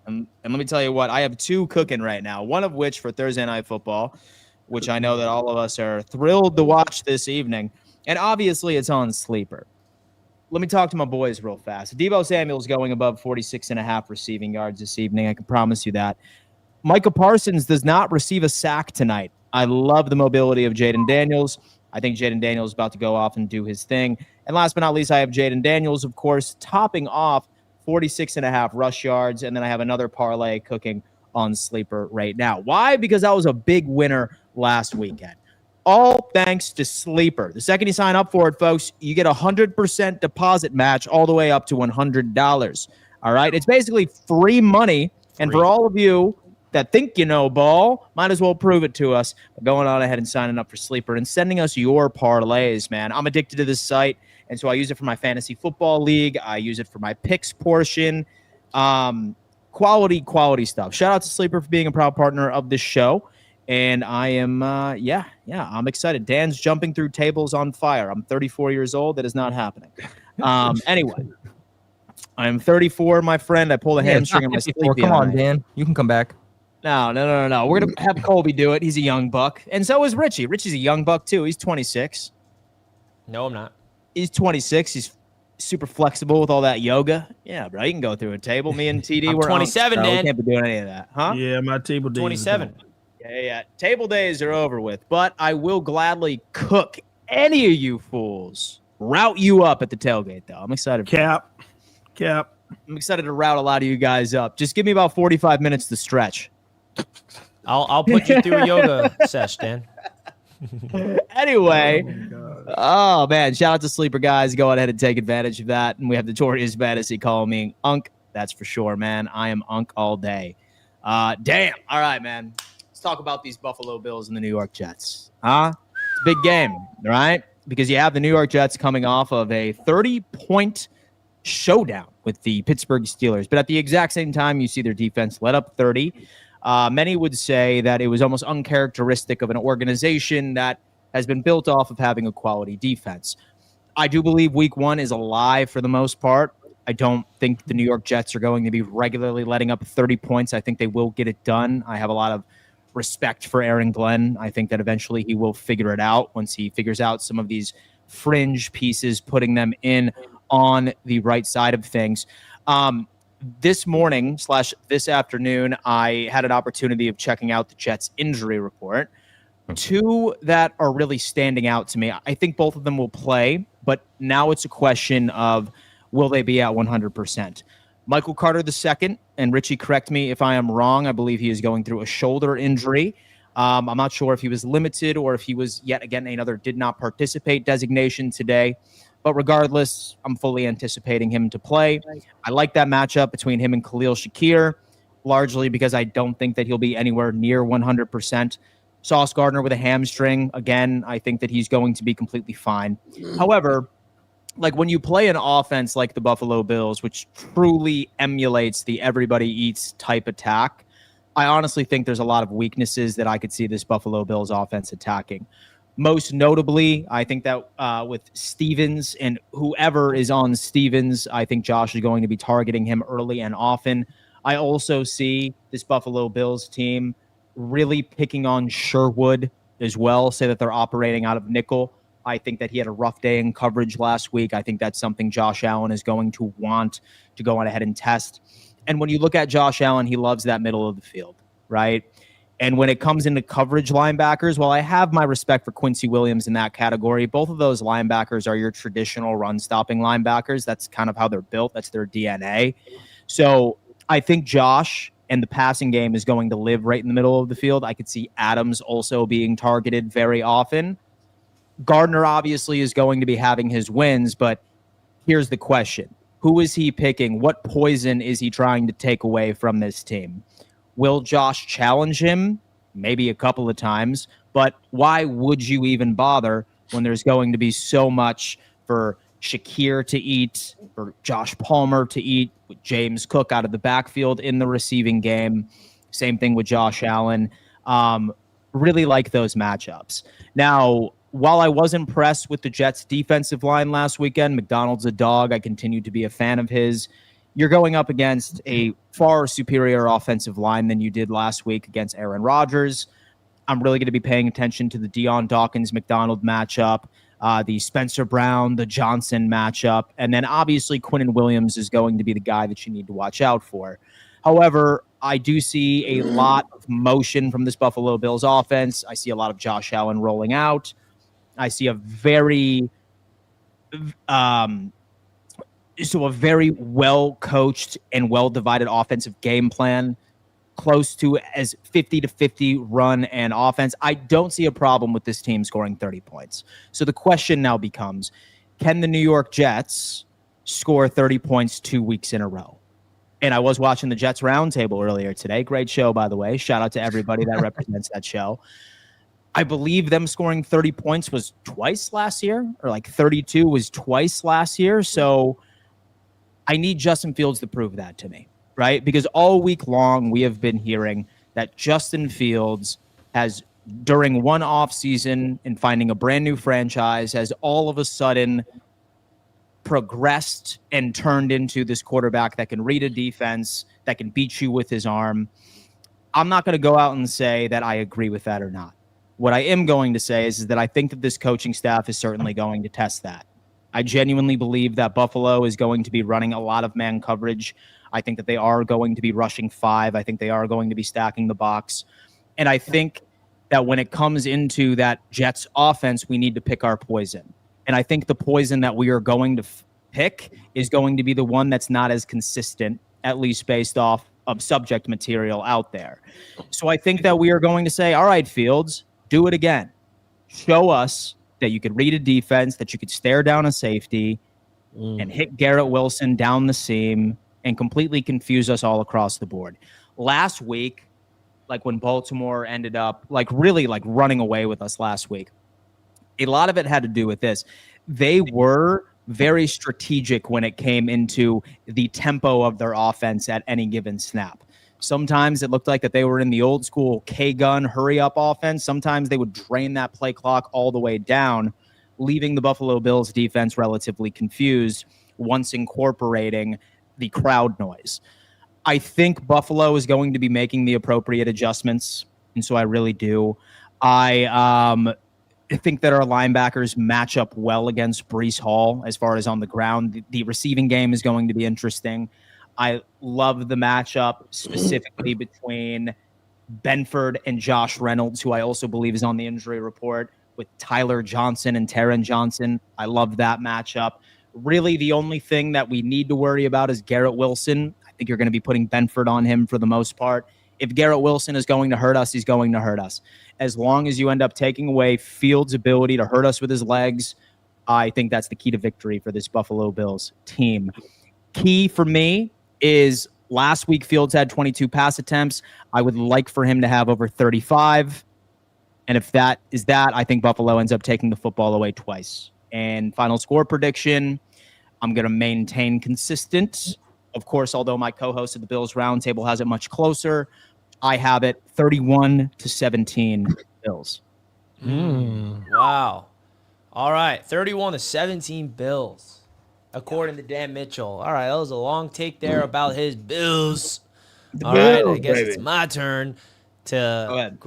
and let me tell you what, I have 2 cooking right now, one of which for Thursday Night Football, which I know that all of us are thrilled to watch this evening. And obviously it's on Sleeper. Let me talk to my boys real fast. Deebo Samuel's going above 46.5 receiving yards this evening. I can promise you that. Micah Parsons does not receive a sack tonight. I love the mobility of Jaden Daniels. I think Jaden Daniels is about to go off and do his thing. And last but not least, I have Jaden Daniels, of course, topping off 46.5 rush yards. And then I have another parlay cooking on Sleeper right now. Why? Because that was a big winner last weekend. All thanks to Sleeper. The second you sign up for it, folks, you get a 100% deposit match all the way up to $100. All right? It's basically free money. And for all of you that think you know ball, might as well prove it to us by going on ahead and signing up for Sleeper and sending us your parlays, man. I'm addicted to this site, and so I use it for my fantasy football league. I use it for my picks portion. Quality stuff. Shout out to Sleeper for being a proud partner of this show. And I am, I'm excited. Dan's jumping through tables on fire. I'm 34 years old. That is not happening. Anyway, I'm 34, my friend. I pulled a hamstring on my sleep. Come on, Dan. You can come back. No. We're going to have Colby do it. He's a young buck. And so is Richie. Richie's a young buck, too. He's 26. No, I'm not. He's 26. He's super flexible with all that yoga. Yeah, bro. You can go through a table. Me and TD, we're 27, man. Dan. We can't be doing any of that, huh? Yeah, my table days. 27. Yeah. Table days are over with, but I will gladly cook any of you fools. Route you up at the tailgate, though. I'm excited. Cap. I'm excited to route a lot of you guys up. Just give me about 45 minutes to stretch. I'll put you through a yoga sesh, Dan. Anyway, oh man, shout out to Sleeper, guys. Go ahead and take advantage of that. And we have Notorious Fantasy calling me Unk. That's for sure, man. I am Unk all day. Damn. All right, man. Let's talk about these Buffalo Bills and the New York Jets. It's a big game, right? Because you have the New York Jets coming off of a 30-point showdown with the Pittsburgh Steelers. But at the exact same time, you see their defense let up 30. Many would say that it was almost uncharacteristic of an organization that has been built off of having a quality defense. I do believe week one is alive for the most part. I don't think the New York Jets are going to be regularly letting up 30 points. I think they will get it done. I have a lot of respect for Aaron Glenn. I think that eventually he will figure it out once he figures out some of these fringe pieces, putting them in on the right side of things. This morning / this afternoon, I had an opportunity of checking out the Jets injury report. Two that are really standing out to me. I think both of them will play, but now it's a question of will they be at 100%? Michael Carter II, and Richie, correct me if I am wrong. I believe he is going through a shoulder injury. I'm not sure if he was limited or if he was yet again another did not participate designation today. But regardless, I'm fully anticipating him to play. I like that matchup between him and Khalil Shakir, largely because I don't think that he'll be anywhere near 100%. Sauce Gardner with a hamstring, again, I think that he's going to be completely fine. However, like when you play an offense like the Buffalo Bills, which truly emulates the everybody eats type attack, I honestly think there's a lot of weaknesses that I could see this Buffalo Bills offense attacking. Most notably, I think that with Stevens and whoever is on Stevens, I think Josh is going to be targeting him early and often. I also see this Buffalo Bills team really picking on Sherwood as well, say that they're operating out of nickel. I think that he had a rough day in coverage last week. I think that's something Josh Allen is going to want to go on ahead and test. And when you look at Josh Allen, he loves that middle of the field, right? And when it comes into coverage linebackers, while I have my respect for Quincy Williams in that category, both of those linebackers are your traditional run-stopping linebackers. That's kind of how they're built. That's their DNA. So I think Josh and the passing game is going to live right in the middle of the field. I could see Adams also being targeted very often. Gardner obviously is going to be having his wins, but here's the question. Who is he picking? What poison is he trying to take away from this team? Will Josh challenge him? Maybe a couple of times, but why would you even bother when there's going to be so much for Shakir to eat, for Josh Palmer to eat, with James Cook out of the backfield in the receiving game? Same thing with Josh Allen. Really like those matchups. Now, while I was impressed with the Jets' defensive line last weekend, McDonald's a dog. I continue to be a fan of his. You're going up against a far superior offensive line than you did last week against Aaron Rodgers. I'm really going to be paying attention to the Deion Dawkins-McDonald matchup, the Spencer Brown, the Johnson matchup, and then obviously Quinnen Williams is going to be the guy that you need to watch out for. However, I do see a lot of motion from this Buffalo Bills offense. I see a lot of Josh Allen rolling out. I see a very well coached and well divided offensive game plan, close to as 50-50 run and offense. I don't see a problem with this team scoring 30 points. So the question now becomes, can the New York Jets score 30 points 2 weeks in a row? And I was watching the Jets Roundtable earlier today. Great show, by the way. Shout out to everybody that represents that show. I believe them scoring 30 points was twice last year, or like 32 was twice last year. So I need Justin Fields to prove that to me, right? Because all week long we have been hearing that Justin Fields has, during one off season and finding a brand new franchise, has all of a sudden progressed and turned into this quarterback that can read a defense, that can beat you with his arm. I'm not going to go out and say that I agree with that or not. What I am going to say is that I think that this coaching staff is certainly going to test that. I genuinely believe that Buffalo is going to be running a lot of man coverage. I think that they are going to be rushing 5. I think they are going to be stacking the box. And I think that when it comes into that Jets offense, we need to pick our poison. And I think the poison that we are going to pick is going to be the one that's not as consistent, at least based off of subject material out there. So I think that we are going to say, all right, Fields, do it again. Show us that you could read a defense, that you could stare down a safety and hit Garrett Wilson down the seam and completely confuse us all across the board. Last week, like when Baltimore ended up really running away with us last week, a lot of it had to do with this. They were very strategic when it came into the tempo of their offense at any given snap. Sometimes it looked like that they were in the old school K-gun hurry-up offense. Sometimes they would drain that play clock all the way down, leaving the Buffalo Bills defense relatively confused once incorporating the crowd noise. I think Buffalo is going to be making the appropriate adjustments, and so I really do. I think that our linebackers match up well against Breece Hall as far as on the ground. The receiving game is going to be interesting. I love the matchup specifically between Benford and Josh Reynolds, who I also believe is on the injury report, with Tyler Johnson and Taron Johnson. I love that matchup. Really, the only thing that we need to worry about is Garrett Wilson. I think you're going to be putting Benford on him for the most part. If Garrett Wilson is going to hurt us, he's going to hurt us. As long as you end up taking away Fields' ability to hurt us with his legs, I think that's the key to victory for this Buffalo Bills team. Key for me is last week Fields had 22 pass attempts. I would like for him to have over 35. And if that is that, I think Buffalo ends up taking the football away twice. And final score prediction, I'm going to maintain consistent. Of course, although my co-host of the Bills Roundtable has it much closer, I have it 31-17 Bills. Wow. All right, 31-17 Bills, according to Dan Mitchell. All right, that was a long take there about his Bills. All right, I guess it's my turn to Go ahead.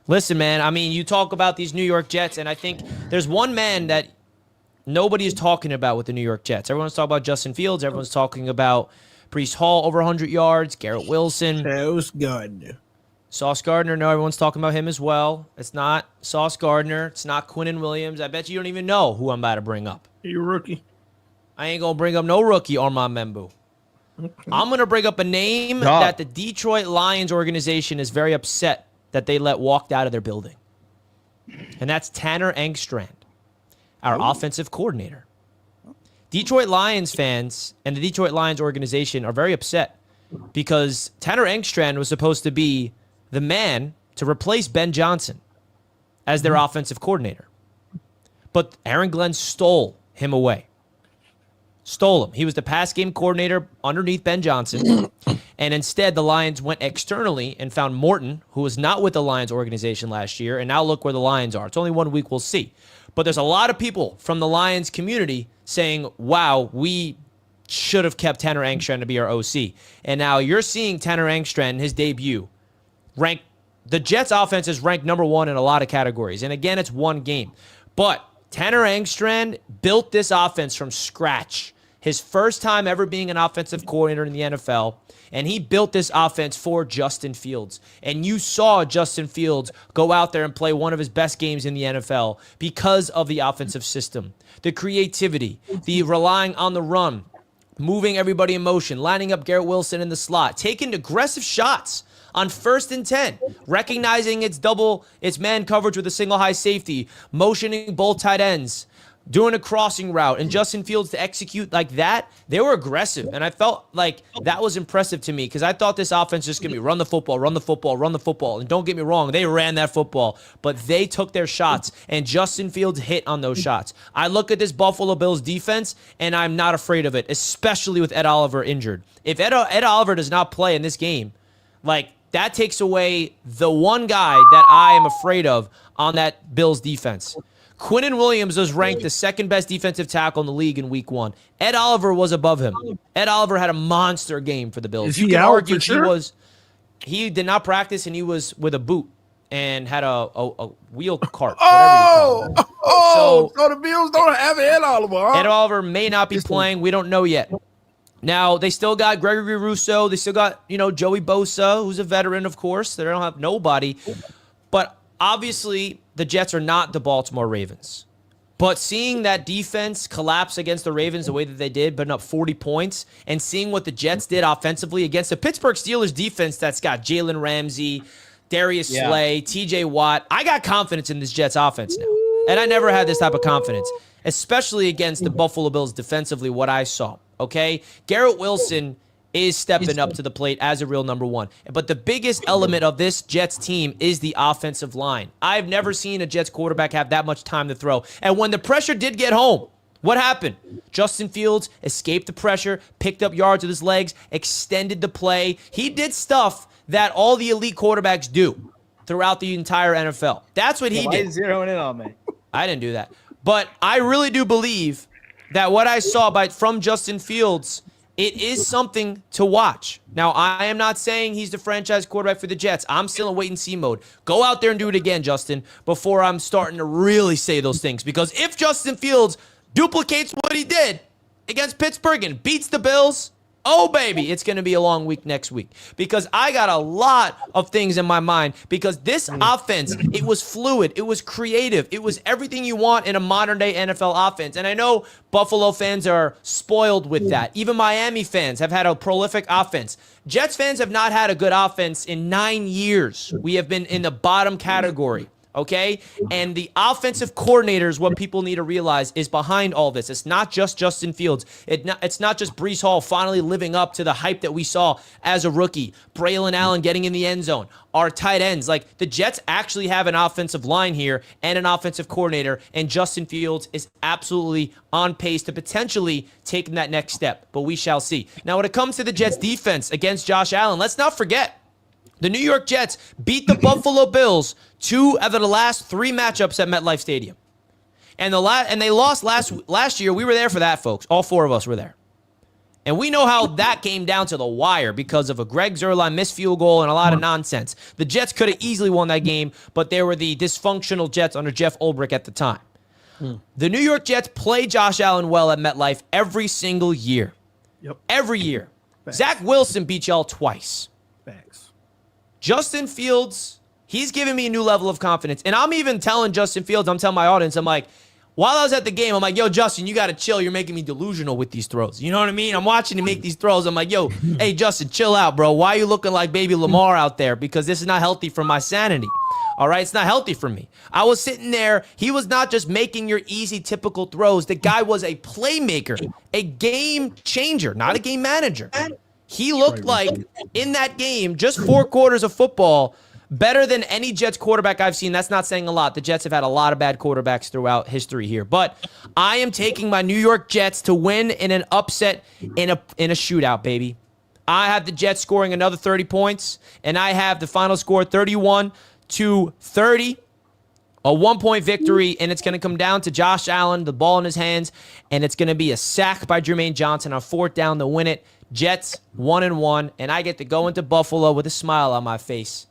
Listen, man. I mean, you talk about these New York Jets, and I think there's one man that nobody is talking about with the New York Jets. Everyone's talking about Justin Fields. Everyone's talking about Breece Hall over 100 yards, Garrett Wilson. Sauce Gardner. Sauce Gardner, no, everyone's talking about him as well. It's not Sauce Gardner. It's not Quinnen Williams. I bet you don't even know who I'm about to bring up. You rookie. I ain't going to bring up no rookie, Armand Membu. Okay. I'm going to bring up a name that the Detroit Lions organization is very upset that they let walked out of their building. And that's Tanner Engstrand, our offensive coordinator. Detroit Lions fans and the Detroit Lions organization are very upset because Tanner Engstrand was supposed to be the man to replace Ben Johnson as their offensive coordinator. But Aaron Glenn stole him away. Stole him. He was the pass game coordinator underneath Ben Johnson. And instead, the Lions went externally and found Morton, who was not with the Lions organization last year. And now look where the Lions are. It's only 1 week. We'll see. But there's a lot of people from the Lions community saying, wow, we should have kept Tanner Engstrand to be our OC. And now you're seeing Tanner Engstrand in his debut rank. The Jets offense is ranked number 1 in a lot of categories. And again, it's one game. But Tanner Engstrand built this offense from scratch. his first time ever being an offensive coordinator in the NFL, and he built this offense for Justin Fields. And you saw Justin Fields go out there and play one of his best games in the NFL because of the offensive system, the creativity, the relying on the run, moving everybody in motion, lining up Garrett Wilson in the slot, taking aggressive shots on 1st and 10, recognizing it's man coverage with a single high safety, motioning both tight ends, doing a crossing route, and Justin Fields to execute like that. They were aggressive, and I felt like that was impressive to me because I thought this offense just going to be run the football, run the football, run the football. And don't get me wrong, they ran that football, but they took their shots, and Justin Fields hit on those shots. I look at this Buffalo Bills defense, and I'm not afraid of it, especially with Ed Oliver injured. If Ed Oliver does not play in this game, like, that takes away the one guy that I am afraid of on that Bills defense. Quinnen Williams was ranked the second best defensive tackle in the league in week 1. Ed Oliver was above him. Ed Oliver had a monster game for the Bills. Is you he can out argue for sure? he did not practice, and he was with a boot and had a wheel cart. Oh, So the Bills don't have Ed Oliver. Huh? Ed Oliver may not be playing. We don't know yet. Now, they still got Gregory Rousseau. They still got, Joey Bosa, who's a veteran, of course. They don't have nobody. But obviously, the Jets are not the Baltimore Ravens. But seeing that defense collapse against the Ravens the way that they did, putting up 40 points, and seeing what the Jets did offensively against the Pittsburgh Steelers defense that's got Jalen Ramsey, Darius Slay, TJ Watt, I got confidence in this Jets offense now. And I never had this type of confidence, especially against the Buffalo Bills defensively, what I saw. Okay? Garrett Wilson is stepping up to the plate as a real number one. But the biggest element of this Jets team is the offensive line. I've never seen a Jets quarterback have that much time to throw. And when the pressure did get home, what happened? Justin Fields escaped the pressure, picked up yards with his legs, extended the play. He did stuff that all the elite quarterbacks do throughout the entire NFL. That's what he did. Why are you zeroing in on me? I didn't do that. But I really do believe that what I saw from Justin Fields, it is something to watch. Now, I am not saying he's the franchise quarterback for the Jets. I'm still in wait-and-see mode. Go out there and do it again, Justin, before I'm starting to really say those things. Because if Justin Fields duplicates what he did against Pittsburgh and beats the Bills, oh, baby, it's going to be a long week next week. Because I got a lot of things in my mind. Because this offense, it was fluid. It was creative. It was everything you want in a modern-day NFL offense. And I know Buffalo fans are spoiled with that. Even Miami fans have had a prolific offense. Jets fans have not had a good offense in 9 years. We have been in the bottom category. Okay? And the offensive coordinators, what people need to realize, is behind all this. It's not just Justin Fields. It's not just Breece Hall finally living up to the hype that we saw as a rookie. Braylon Allen getting in the end zone. Our tight ends. Like, the Jets actually have an offensive line here and an offensive coordinator, and Justin Fields is absolutely on pace to potentially taking that next step. But we shall see. Now, when it comes to the Jets' defense against Josh Allen, let's not forget, the New York Jets beat the Buffalo Bills 2 out of the last 3 matchups at MetLife Stadium. And they lost last year. We were there for that, folks. All 4 of us were there. And we know how that came down to the wire because of a Greg Zuerlein missed field goal and a lot of nonsense. The Jets could have easily won that game, but they were the dysfunctional Jets under Jeff Ulbrich at the time. The New York Jets play Josh Allen well at MetLife every single year. Yep. Every year. Facts. Zach Wilson beat y'all twice. Facts. Justin Fields, he's giving me a new level of confidence. And I'm even telling Justin Fields, I'm telling my audience, I'm like, while I was at the game, I'm like, yo, Justin, you got to chill. You're making me delusional with these throws. You know what I mean? I'm watching him make these throws. I'm like, yo, hey, Justin, chill out, bro. Why are you looking like baby Lamar out there? Because this is not healthy for my sanity. All right? It's not healthy for me. I was sitting there. He was not just making your easy, typical throws. The guy was a playmaker, a game changer, not a game manager. He looked like, in that game, just 4 quarters of football, better than any Jets quarterback I've seen. That's not saying a lot. The Jets have had a lot of bad quarterbacks throughout history here. But I am taking my New York Jets to win in an upset in a shootout, baby. I have the Jets scoring another 30 points, and I have the final score 31-30. A 1-point victory, and it's going to come down to Josh Allen, the ball in his hands, and it's going to be a sack by Jermaine Johnson on 4th down to win it. Jets 1-1, and I get to go into Buffalo with a smile on my face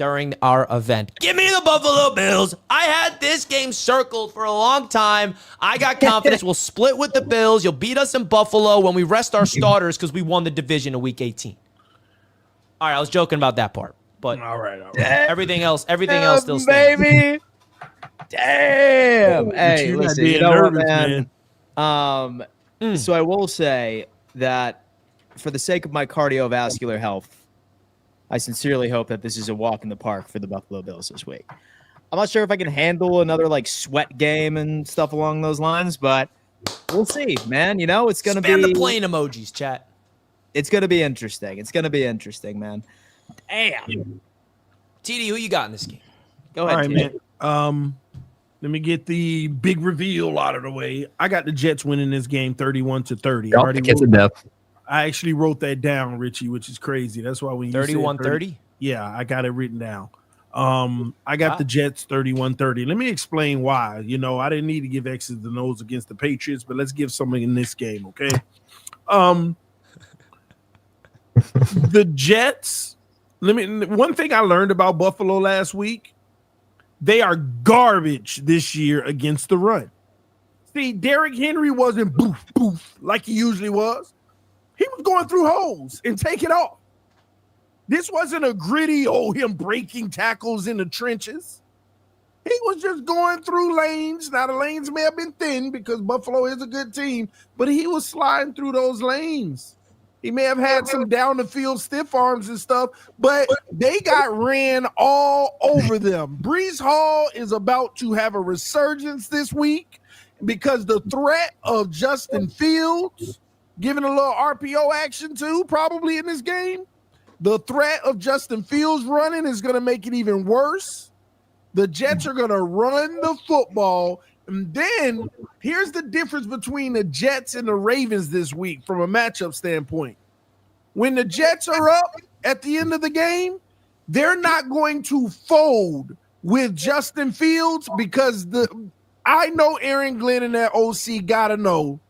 during our event. Give me the Buffalo Bills. I had this game circled for a long time. I got confidence. We'll split with the Bills. You'll beat us in Buffalo when we rest our starters because we won the division in week 18. All right, I was joking about that part, but all right. everything else still stands. Baby. Damn. Hey, listen, you know what, man? So I will say that for the sake of my cardiovascular health, I sincerely hope that this is a walk in the park for the Buffalo Bills this week. I'm not sure if I can handle another like sweat game and stuff along those lines, but we'll see, man. You know, it's going to be the plane emojis, chat. It's going to be interesting. It's going to be interesting, man. Damn. TD, who you got in this game? Go ahead, All right, man. Let me get the big reveal out of the way. I got the Jets winning this game 31-30. I actually wrote that down, Richie, which is crazy. That's why when you 31-30? Yeah, I got it written down. I got the Jets 31-30. Let me explain why. You know, I didn't need to give X's and O's against the Patriots, but let's give something in this game, okay? The Jets, one thing I learned about Buffalo last week, they are garbage this year against the run. See, Derrick Henry wasn't boof, boof like he usually was. He was going through holes and taking off. This wasn't a gritty, him breaking tackles in the trenches. He was just going through lanes. Now, the lanes may have been thin because Buffalo is a good team, but he was sliding through those lanes. He may have had some down-the-field stiff arms and stuff, but they got ran all over them. Breece Hall is about to have a resurgence this week because the threat of Justin Fields giving a little RPO action too, probably in this game. The threat of Justin Fields running is going to make it even worse. The Jets are going to run the football. And then here's the difference between the Jets and the Ravens this week from a matchup standpoint. When the Jets are up at the end of the game, they're not going to fold with Justin Fields because I know Aaron Glenn and that OC got to know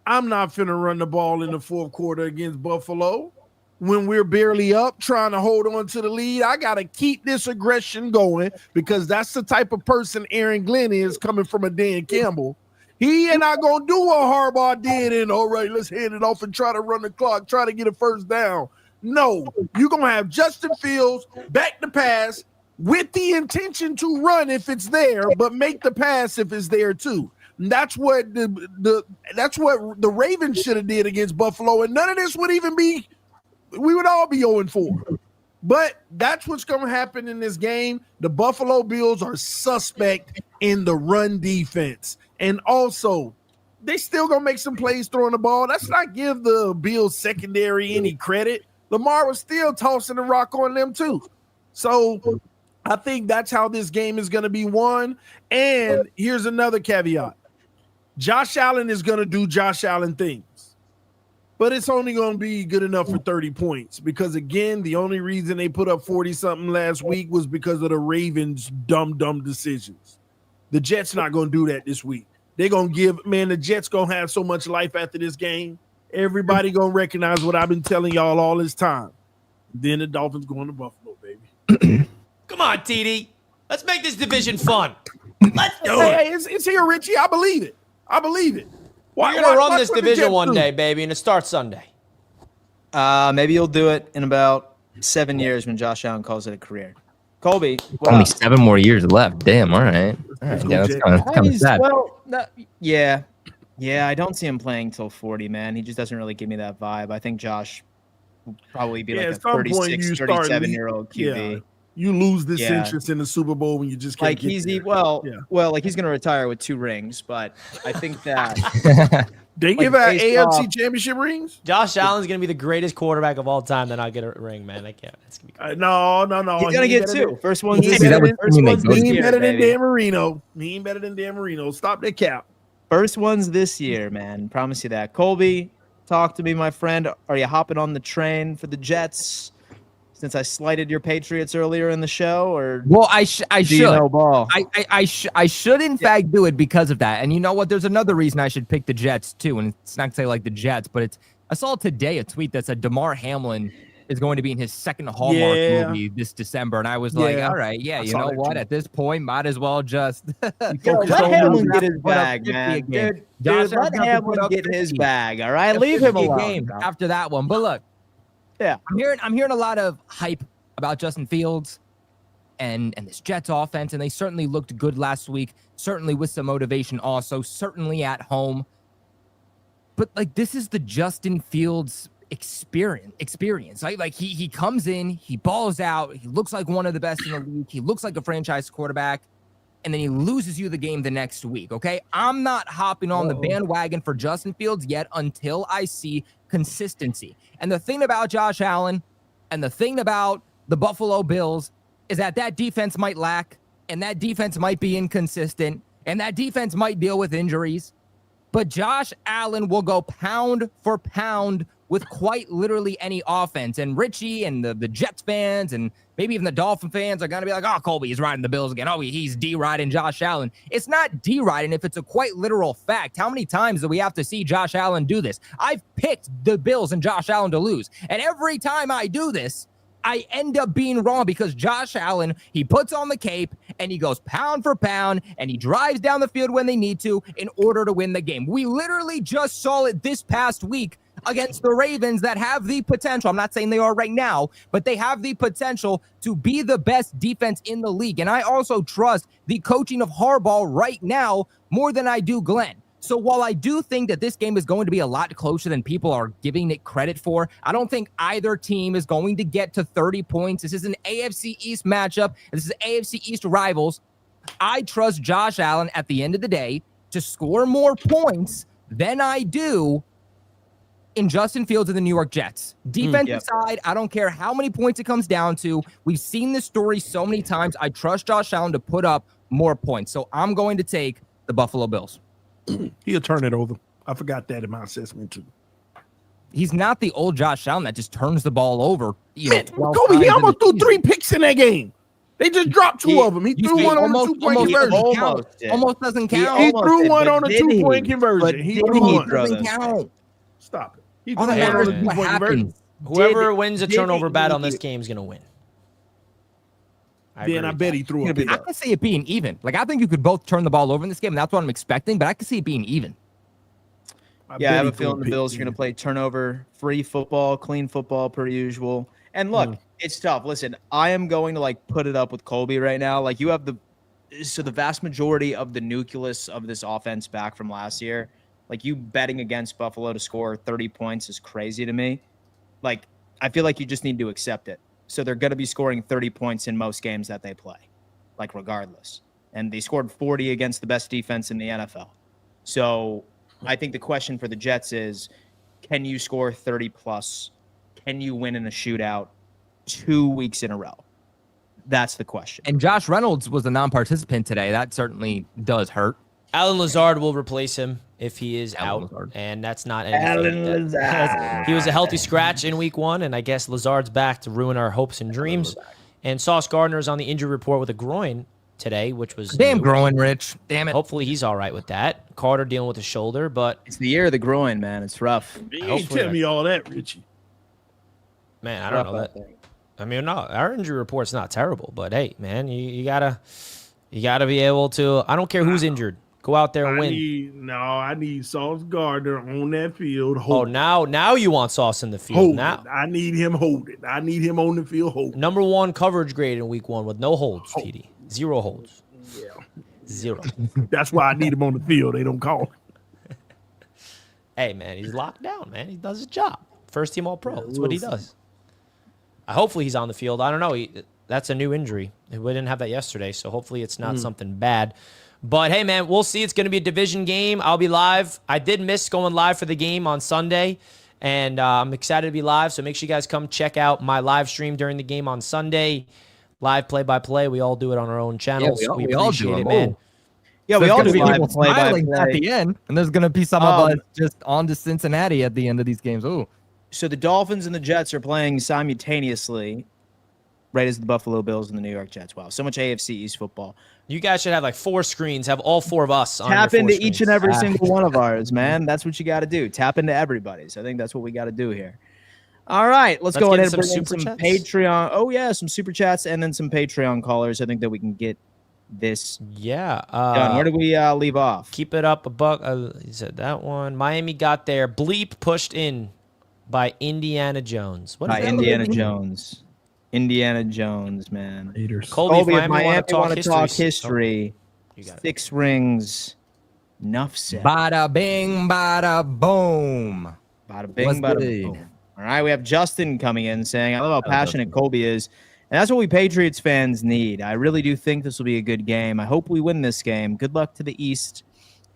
I'm not finna run the ball in the fourth quarter against Buffalo when we're barely up trying to hold on to the lead. I got to keep this aggression going because that's the type of person Aaron Glenn is coming from a Dan Campbell. He ain't not going to do what Harbaugh did and, all right, let's hand it off and try to run the clock, try to get a first down. No, you're going to have Justin Fields back to pass with the intention to run if it's there, but make the pass if it's there too. And that's what the Ravens should have did against Buffalo, and none of this would even be. We would all be 0-4. But that's what's going to happen in this game. The Buffalo Bills are suspect in the run defense, and also they still going to make some plays throwing the ball. Let's not give the Bills secondary any credit. Lamar was still tossing the rock on them too. So I think that's how this game is going to be won. And here's another caveat. Josh Allen is going to do Josh Allen things, but it's only going to be good enough for 30 points because, again, the only reason they put up 40-something last week was because of the Ravens' dumb decisions. The Jets not going to do that this week. They're going to the Jets going to have so much life after this game. Everybody going to recognize what I've been telling y'all all this time. Then the Dolphins going to Buffalo, baby. Come on, TD. Let's make this division fun. Let's do it. Hey, it's here, Richie. I believe it. We're going to run this division one day, baby, and it starts Sunday. Maybe you'll do it in about 7 years when Josh Allen calls it a career. Colby. Only 7 more years left. Damn, all right. Yeah, that's kind of sad. Well, yeah, I don't see him playing till 40, man. He just doesn't really give me that vibe. I think Josh will probably be like a 36, 37-year-old QB. Yeah. You lose this interest in the Super Bowl when you just can't get there. Like he's going to retire with 2 rings, but I think that they give out AFC championship rings. Josh Allen's going to be the greatest quarterback of all time. Then I'll get a ring, man. I can't. That's gonna be no. He's going to get 2. First one's he ain't better than Dan Marino. He ain't better than Dan Marino. Stop that cap. First one's this year, man. Promise you that. Colby, talk to me, my friend. Are you hopping on the train for the Jets? Since I slighted your Patriots earlier in the show, or I should. I should in fact do it because of that. And you know what? There's another reason I should pick the Jets too. And it's not to say like the Jets, but I saw today a tweet that said DeMar Hamlin is going to be in his second Hallmark movie this December. And I was like, all right, you know what? Too. At this point, might as well just let Hamlin get his bag, man. Dude, let Hamlin get his bag, all right? Leave him alone. After that one. But look, I'm hearing a lot of hype about Justin Fields and this Jets offense, and they certainly looked good last week, certainly with some motivation also, certainly at home. But like, this is the Justin Fields experience. Like he comes in, he balls out, he looks like one of the best in the league, he looks like a franchise quarterback, and then he loses you the game the next week. Okay, I'm not hopping on the bandwagon for Justin Fields yet until I see consistency. And the thing about Josh Allen and the thing about the Buffalo Bills is that defense might lack, and that defense might be inconsistent, and that defense might deal with injuries. But Josh Allen will go pound for pound with quite literally any offense. And Richie and the Jets fans and maybe even the Dolphin fans are going to be like, oh, Colby, he's riding the Bills again. Oh, he's D-riding Josh Allen. It's not D-riding if it's a quite literal fact. How many times do we have to see Josh Allen do this? I've picked the Bills and Josh Allen to lose. And every time I do this, I end up being wrong because Josh Allen, he puts on the cape and he goes pound for pound and he drives down the field when they need to in order to win the game. We literally just saw it this past week against the Ravens that have the potential. I'm not saying they are right now, but they have the potential to be the best defense in the league. And I also trust the coaching of Harbaugh right now more than I do Glenn. So while I do think that this game is going to be a lot closer than people are giving it credit for, I don't think either team is going to get to 30 points. This is an AFC East matchup. This is AFC East rivals. I trust Josh Allen at the end of the day to score more points than I do in Justin Fields and the New York Jets. Defensive side, I don't care how many points it comes down to. We've seen this story so many times. I trust Josh Allen to put up more points. So I'm going to take the Buffalo Bills. He'll turn it over. I forgot that in my assessment too. He's not the old Josh Allen that just turns the ball over. Kobe, he almost threw 3 picks in that game. They just dropped 2 of them. He threw one on the 2-point conversion. Almost doesn't count. He threw one on the 2-point conversion. He threw one. Doesn't count. Stop it. He All that matters is what happens. Whoever wins a turnover battle in this game is going to win. I bet he threw it. I can see it being even. Like, I think you could both turn the ball over in this game, and that's what I'm expecting, but I can see it being even. I have a feeling the Bills are going to play turnover-free football, clean football per usual. And look, it's tough. Listen, I am going to, put it up with Colby right now. Like, you have the vast majority of the nucleus of this offense back from last year. Like, you betting against Buffalo to score 30 points is crazy to me. Like, I feel like you just need to accept it. So they're going to be scoring 30 points in most games that they play, regardless. And they scored 40 against the best defense in the NFL. So I think the question for the Jets is, can you score 30 plus? Can you win in a shootout 2 weeks in a row? That's the question. And Josh Reynolds was a non-participant today. That certainly does hurt. Alan Lazard will replace him if he is out, and that's not anything. He was a healthy scratch in week 1, and I guess Lazard's back to ruin our hopes and dreams. And Sauce Gardner's on the injury report with a groin today, which was damn groin, Rich. Damn it. Hopefully he's all right with that. Carter dealing with a shoulder, but it's the year of the groin, man. It's rough. You ain't tell me all that, Richie. Man, I don't know that. I mean, no, our injury report's not terrible, but hey, man, you gotta be able to. I don't care who's injured. Go out there and win. I need Sauce Gardner on that field. Now you want Sauce in the field. I need him holding. I need him on the field holding. Number 1 coverage grade in week 1 with no holds, TD. 0 holds. Yeah. 0. That's why I need him on the field. They don't call him. Hey, man, he's locked down, man. He does his job. First team All-Pro. That's what he does. Hopefully he's on the field. I don't know. That's a new injury. We didn't have that yesterday, so hopefully it's not something bad. But, hey, man, we'll see. It's going to be a division game. I'll be live. I did miss going live for the game on Sunday, and I'm excited to be live. So make sure you guys come check out my live stream during the game on Sunday. Live play-by-play. We all do it on our own channels. Yeah, we all do it, man. Yeah, we all do live play-by-play at the end, and there's going to be some of us just on to Cincinnati at the end of these games. Ooh. So the Dolphins and the Jets are playing simultaneously, right as the Buffalo Bills and the New York Jets. Wow, so much AFC East football. You guys should have 4 screens. Have all 4 of us on Tap your 4 into screens. each and every single one of ours, man. That's what you got to do. Tap into everybody's. I think that's what we got to do here. All right, let's go get ahead and some bring in super some chats. Patreon. Oh yeah, some super chats and then some Patreon callers. I think that we can get this Yeah. done. Where do we leave off? Keep it up a buck. He said that one. Miami got there. Bleep pushed in by Indiana Jones. What is By that? Indiana Jones. Indiana Jones, man. Haters. Colby, Colby, if Miami want to talk history, you got it. 6 rings. Enough said. Bada bing, bada boom. Bada bing, What's bada good? boom. All right, we have Justin coming in saying, I love how passionate Justin. Colby is. And that's what we Patriots fans need. I really do think this will be a good game. I hope we win this game. Good luck to the East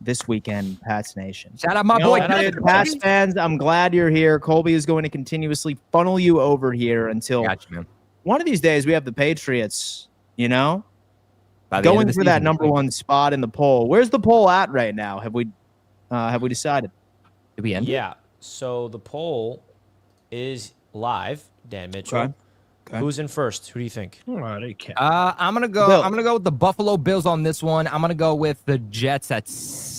this weekend, Pats Nation. Shout out my You know boy. what, dude, Pats fans, I'm glad you're here. Colby is going to continuously funnel you over here until Gotcha, man. one of these days we have the Patriots, you know, By the end of going the for that season. number 1 spot in the poll. Where's the poll at right now? Have we decided? Did we end? it? Yeah. So the poll is live. Dan Mitchell. Okay. Okay. Who's in first? Who do you think? Oh, they can't. I'm gonna go. Bill. I'm gonna go with the Buffalo Bills on this one. I'm gonna go with the Jets at.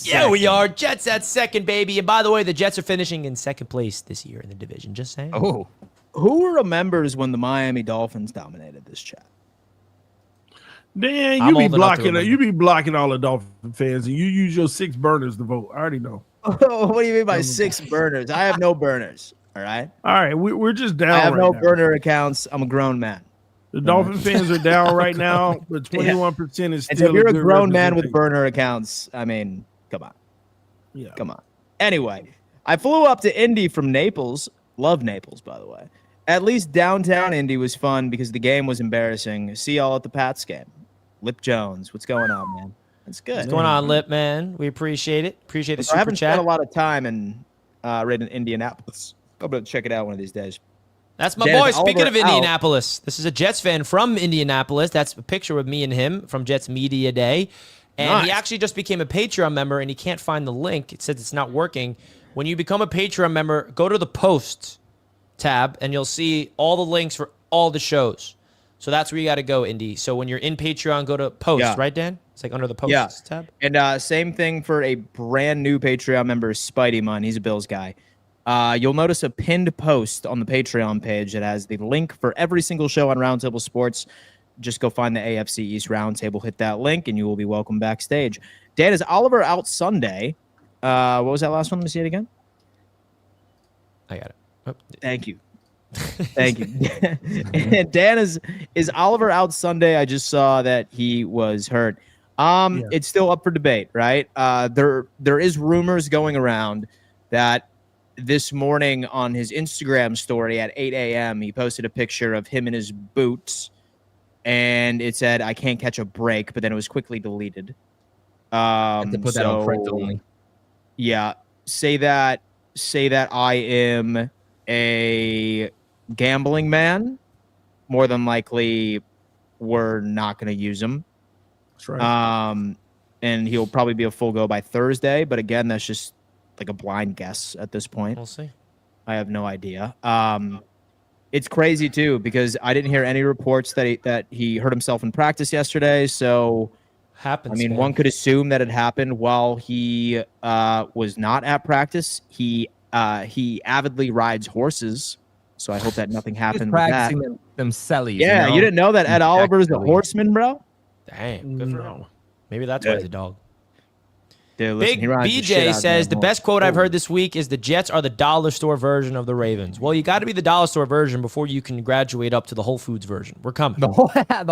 Yeah, we second. are. Jets at second, baby. And by the way, the Jets are finishing in second place this year in the division. Just saying. Oh, Who remembers when the Miami Dolphins dominated this chat? Dan, I'm you be old enough to blocking. remember. You be blocking all the Dolphin fans, and you use your 6 burners to vote. I already know. What do you mean by 6 burners? I have no burners. All right. All right, we're just down. I have right no now. burner accounts. I'm a grown man. The Dolphin fans are down right now, but 21% is And still. so if you're a good grown man with representation. burner accounts, I mean, come on. Yeah. Come on. Anyway, I flew up to Indy from Naples. Love Naples, by the way. At least downtown Indy was fun because the game was embarrassing. See y'all at the Pats game. Lip Jones, what's going on, man? That's good. What's going on, Lip, man? We appreciate it. Appreciate the So I super haven't chat. spent a lot of time in right in Indianapolis. I'm going to check it out one of these days. That's my Dennis boy. Speaking Oliver of Indianapolis, this is a Jets fan from Indianapolis. That's a picture of me and him from Jets Media Day. And he Nice. actually just became a Patreon member, and he can't find the link. It says it's not working. When you become a Patreon member, go to the post tab, and you'll see all the links for all the shows. So that's where you got to go, Indy. So when you're in Patreon, go to post, Yeah. right, Dan? It's like under the posts Yeah. tab. And same thing for a brand new Patreon member, Spidey Mun. He's a Bills guy. You'll notice a pinned post on the Patreon page that has the link for every single show on Roundtable Sports. Just go find the AFC East Roundtable, hit that link, and you will be welcome backstage. Dan, is Oliver out Sunday? What was that last one? Let me see it again. I got it. Oh, Thank you. Thank you. And Dan, is Oliver out Sunday? I just saw that he was hurt. It's still up for debate, right? There is rumors going around that this morning on his Instagram story at 8 a.m. he posted a picture of him in his boots, and it said, "I can't catch a break," but then it was quickly deleted. have to put that on friends only. Yeah, say that I am a gambling man. More than likely, we're not going to use him. That's right. And he'll probably be a full go by Thursday. But again, that's just like a blind guess at this point. we'll see. I have no idea. It's crazy too because I didn't hear any reports that he hurt himself in practice yesterday. So Happens. I mean, man. one could assume that it happened while he was not at practice. He avidly rides horses, so I hope that nothing happened with that. Practicing them sellies. Yeah, you didn't know that Ed Oliver is a Exactly. horseman, bro? Damn. Good for him. No. Maybe that's why he's a dog. Dude, listen, Big he rides the shit out BJ of says that the horse. best quote I've Oh. heard this week is the Jets are the dollar store version of the Ravens. Well, you got to be the dollar store version before you can graduate up to the Whole Foods version. We're coming. The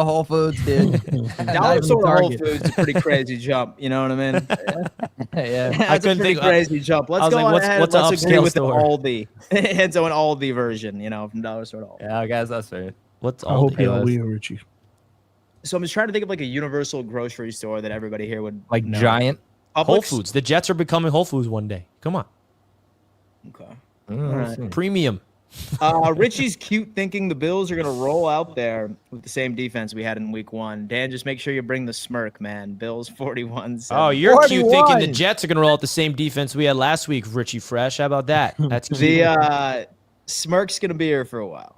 Whole Foods, dude. Dollar store Whole Target. Foods is a pretty crazy jump. You know what I mean? Yeah. That's a couldn't pretty think- crazy jump. I Let's was go like, on what's- ahead. what's an Let's agree upscale with store? an Aldi. It's an Aldi version, you know, from dollar store to Aldi. Yeah, guys, that's fair. What's I all hope the y'all win, Richie. So I'm just trying to think of like a universal grocery store that everybody here would Like know. giant. Whole Publix? Foods? The Jets are becoming Whole Foods one day. Come on. Okay. Mm, Premium. Richie's cute thinking the Bills are going to roll out there with the same defense we had in week 1. Dan, just make sure you bring the smirk, man. Bills 41. Oh, you're cute thinking the 41. Jets are going to roll out the same defense we had last week, Richie Fresh. How about that? That's cute. The smirk's going to be here for a while.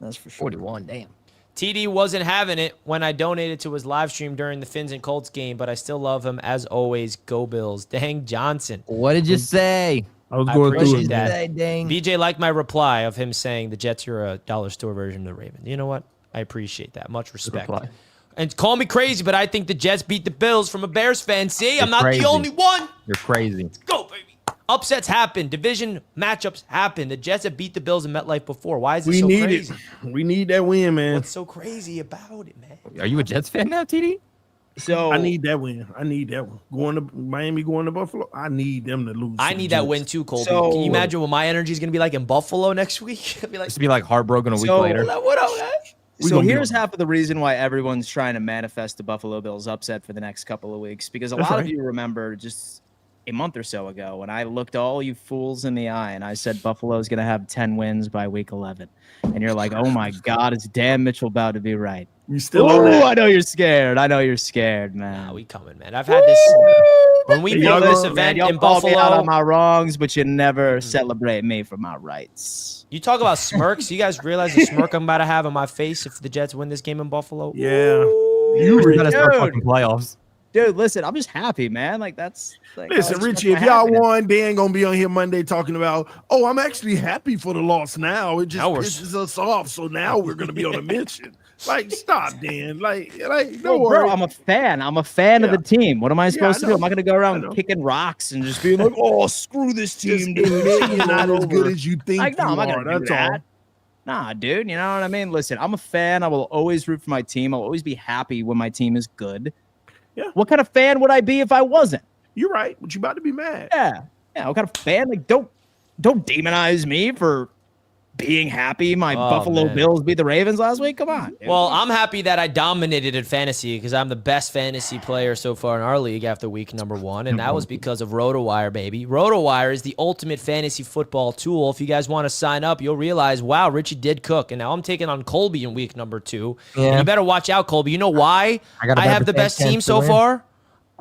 That's for sure. 41, damn. TD wasn't having it when I donated to his live stream during the Fins and Colts game, but I still love him as always. Go Bills. Dang Johnson. What did you say? I was I going through appreciate it. that. Dang. VJ liked my reply of him saying the Jets are a dollar store version of the Ravens. You know what? I appreciate that. Much respect. reply. And call me crazy, but I think the Jets beat the Bills from a Bears fan. See, I'm not crazy. the only one. You're crazy. Go, baby. Upsets happen. Division matchups happen. The Jets have beat the Bills in MetLife before. Why is it We so need crazy? it. We need that win, man. What's so crazy about it, man? Are you a Jets fan now, TD? So I need that win. I need that one. Going to Miami, going to Buffalo. I need them to lose. I to the need that Jets. win too, Colby. So- Can you imagine what my energy is going to be like in Buffalo next week? I'll be like, Just to be like heartbroken a week So- later. what up, guys? We So gonna be here's on. half of the reason why everyone's trying to manifest the Buffalo Bills upset for the next couple of weeks, because a That's lot right. of you remember just a month or so ago when I looked all you fools in the eye and I said Buffalo's going to have 10 wins by week 11. And you're like, oh my God, is Dan Mitchell about to be right? You still on Oh, that? I know you're scared. I know you're scared, man. Nah, we coming, man. I've had this. When we Hey, built y'all this gonna- event y'all in call me out on Buffalo, my wrongs, but you never celebrate me for my rights. you talk about smirks. You guys realize the smirk I'm about to have on my face if the Jets win this game in Buffalo? Yeah. You Rich. gotta start Dude. fucking playoffs. Dude, listen, I'm just happy, man. Like that's like, I Listen, express Richie, my if y'all happiness. won, Dan gonna be on here Monday talking about, oh, I'm actually happy for the loss now. It just Now we're- pisses us off. So now we're gonna be on a mission. Like, stop, Dan. Like, don't Bro, worry. I'm a fan. I'm a fan of Yeah. the team. What am I supposed to do? know. I'm not gonna go I around know. kicking rocks and just being like, "Oh, screw this Just team, admit dude." you're not as good as you think Like, no, you I'm not are. gonna do That's that. all. Nah, dude. You know what I mean? Listen, I'm a fan. I will always root for my team. I'll always be happy when my team is good. Yeah. What kind of fan would I be if I wasn't? You're right, but you about to be mad. Yeah. Yeah. What kind of fan? Like, don't demonize me for being happy my Oh, Buffalo man. Bills beat the Ravens last week. Come on. dude. Well, I'm happy that I dominated in fantasy because I'm the best fantasy player so far in our league after week number 1, and that was because of RotoWire, baby. RotoWire is the ultimate fantasy football tool. If you guys want to sign up, you'll realize, wow, Richie did cook, and now I'm taking on Colby in week number 2. And Yeah. you better watch out, Colby. You know why I got a I have better the best chance team to so win. far?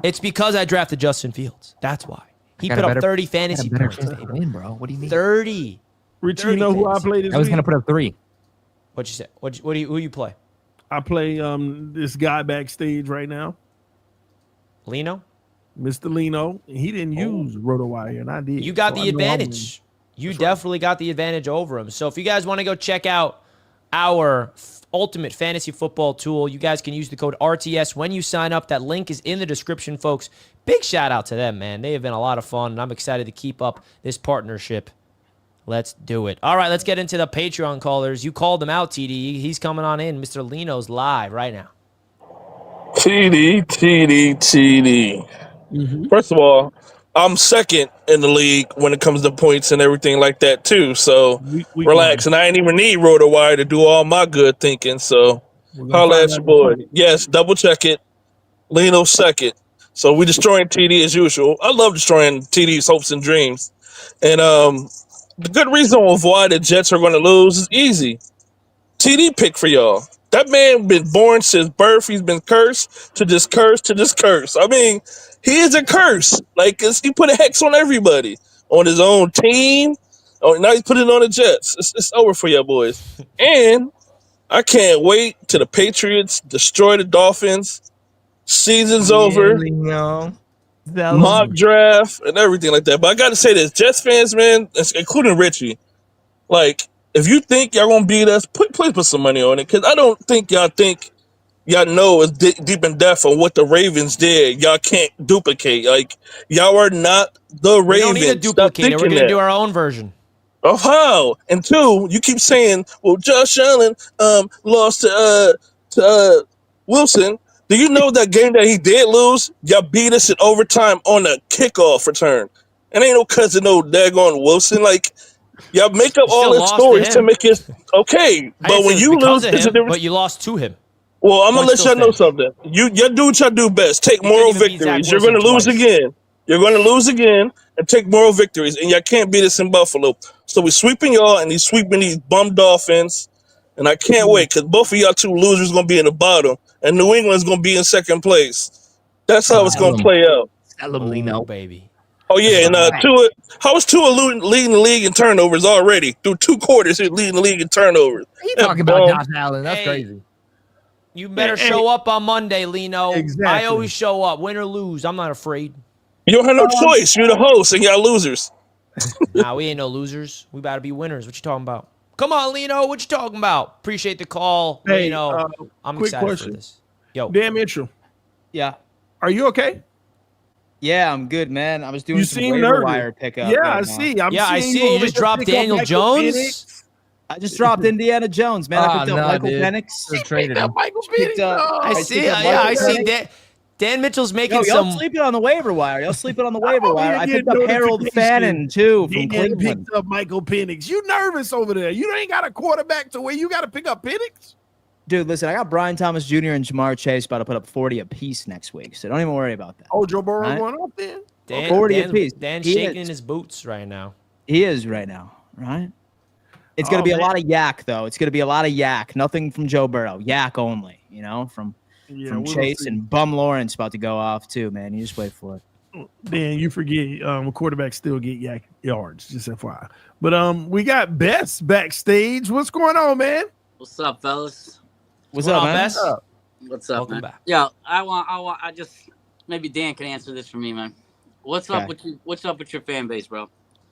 It's because I drafted Justin Fields. That's why. He Got put a up better- 30 Got a fantasy better points, chance to baby. win, bro. What do you mean? 30. Richie, you know 30 who I fantasy. play this I was week? gonna put up 3. What you say? Who you play? I play this guy backstage right now, Lino? Mr. Lino. And he didn't use RotoWire, and I did. You got So the I know I'm advantage. You definitely got the advantage over him. So if you guys want to go check out our ultimate fantasy football tool, you guys can use the code RTS when you sign up. That link is in the description, folks. Big shout out to them, man. They have been a lot of fun, and I'm excited to keep up this partnership. Let's do it. All right, let's get into the Patreon callers. You called them out, TD. He's coming on in. Mr. Lino's live right now. TD. First of all, I'm second in the league when it comes to points and everything like that too. So We relax, and I ain't even need RotoWire to do all my good thinking. So We're gonna holla find at out your in boy. Yes, double check it. Lino second. So we destroying TD as usual. I love destroying TD's hopes and dreams. And the good reason of why the Jets are going to lose is easy. TD pick for y'all. That man been born since birth. He's been cursed to just curse to just curse. I mean, he is a curse. Like he put a hex on everybody, on his own team. Oh, now he's putting it on the Jets. It's over for y'all boys. And I can't wait till the Patriots destroy the Dolphins. Season's over. Mock draft and everything like that. But I got to say this, Jets fans, man, including Richie, like, if you think y'all gonna beat us, please put some money on it, because I don't think y'all know is deep in depth on what the Ravens did. Y'all can't duplicate. Like, y'all are not the Ravens. We don't need to Stop duplicate it. We're thinking going to that. do our own version. Of how? And 2, you keep saying, well, Josh Allen lost to Wilson. Do you know that game that he did lose? Y'all beat us in overtime on a kickoff return. And ain't no cousin, no daggone Wilson. Like, y'all make up You all still the lost to stories to him. make it okay. I But didn't say when it was you because lose, of it's a him, different. but you lost to him. Well, I'm gonna Point let y'all still know stands. something. You do what y'all do best. Take You moral couldn't even beat Zach victories. You're Wilson gonna lose twice. again. You're gonna lose again and take moral victories. And y'all can't beat us in Buffalo. So we're sweeping y'all, and he's sweeping these bum Dolphins. And I can't wait, because both of y'all 2 losers gonna be in the bottom, and New England's gonna be in second place. That's how it's gonna play out. Oh, baby. Oh yeah, and Tua, how is Tua leading the league in turnovers already? Through 2 quarters, he's leading the league in turnovers. He That talking about bum. Josh Allen. That's Hey. crazy. You better Hey, show up on Monday, Lino. I Exactly. always show up, win or lose. I'm not afraid. You don't have no choice. You're the host, and y'all losers. Nah, we ain't no losers. We about to be winners. What you talking about? Come on, Lino. What you talking about? Appreciate the call. Hey, Lino, I'm quick excited question. for this. Yo, Dan Mitchell, Yeah. are you okay? Yeah, I'm good, man. I was doing You some seem waiver nervous. wire pickup. Yeah, right I now. see. I see. over You just here dropped pick up Daniel Michael Jones. Penix. I just dropped Indiana Jones, man. I picked up Michael dude. Penix. Just traded him. Michael Picked Penix. up- Oh. I I see. picked up Yeah, I Michael see. Penix. Dan Mitchell's making Yo, some. y'all sleeping on the waiver wire. Y'all sleeping on the waiver over wire. here I getting picked up Harold notifications. Fannin, too, from Dan Cleveland. picked up Michael Penix. You nervous over there? You ain't got a quarterback to where you got to pick up Penix? Dude, listen, I got Brian Thomas Jr. and Jamar Chase about to put up 40 apiece next week, so don't even worry about that. Oh, Joe Burrow Right. going up then? Dan, 40 Dan's, apiece. Dan's He shaking is. in his boots right now. He is right now, right? It's going Oh, to be man. a lot of yak, though. It's going to be a lot of yak. Nothing from Joe Burrow. Yak only, from Yeah, from we'll Chase see. and Bum Lawrence about to go off, too, man. You just wait for it. Dan, you forget quarterbacks still get yak yards, just FYI. But we got Best backstage. What's going on, man? What's up, fellas? What's Going up, on, man? Bess? What's up, Welcome man? back. Yo, I just maybe Dan can answer this for me, man. What's up Okay. with you? What's up with your fan base, bro?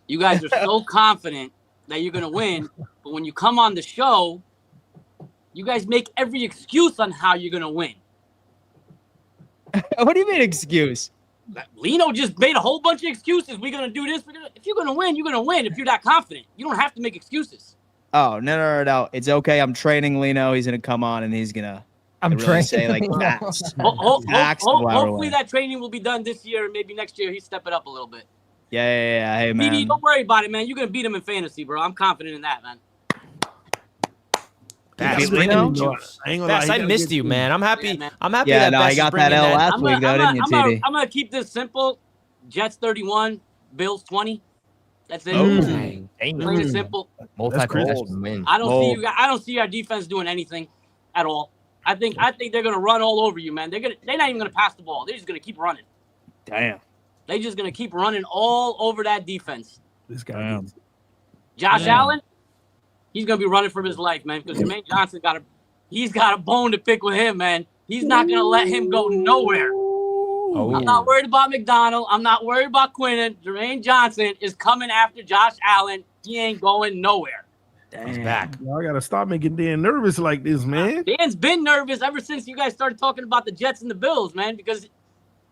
You guys are so confident that you're gonna win, but when you come on the show, you guys make every excuse on how you're gonna win. What do you mean excuse? Lino just made a whole bunch of excuses. We're gonna do this. If you're gonna win, you're gonna win. If you're that confident, you don't have to make excuses. Oh, no. It's okay. I'm training Lino. He's going to come on, and he's going to I'm really training. say, like, facts. Facts. Hopefully that training will be done this year, and maybe next year he step it up a little bit. Yeah. Hey, man. BD, don't worry about it, man. You're gonna beat him in fantasy, bro. I'm confident in that, man. Bass, beat bring Lino? in the juice. I ain't gonna lie, Bass, he I gotta missed get you, through. man. I'm happy. Yeah, man. I'm happy Yeah, that no, Bass I got is bringing that L that. last week, though, didn't you, TD? I'm gonna keep this simple. Jets 31, Bills 20. That's it. Dang. Plain and simple. Multi-possession win. I don't see our defense doing anything at all. I think they're gonna run all over you, man. They're not even gonna pass the ball. They're just gonna keep running. Damn. They're just gonna keep running all over that defense. This guy. Damn. gets- Josh Yeah. Allen, he's gonna be running for his life, man. Because Jermaine Johnson he's got a bone to pick with him, man. He's not gonna let him go nowhere. Oh. I'm not worried about McDonald. I'm not worried about Quinnen. Jermaine Johnson is coming after Josh Allen. He ain't going nowhere. He's back. Y'all gotta stop making Dan nervous like this, man. Dan's been nervous ever since you guys started talking about the Jets and the Bills, man. Because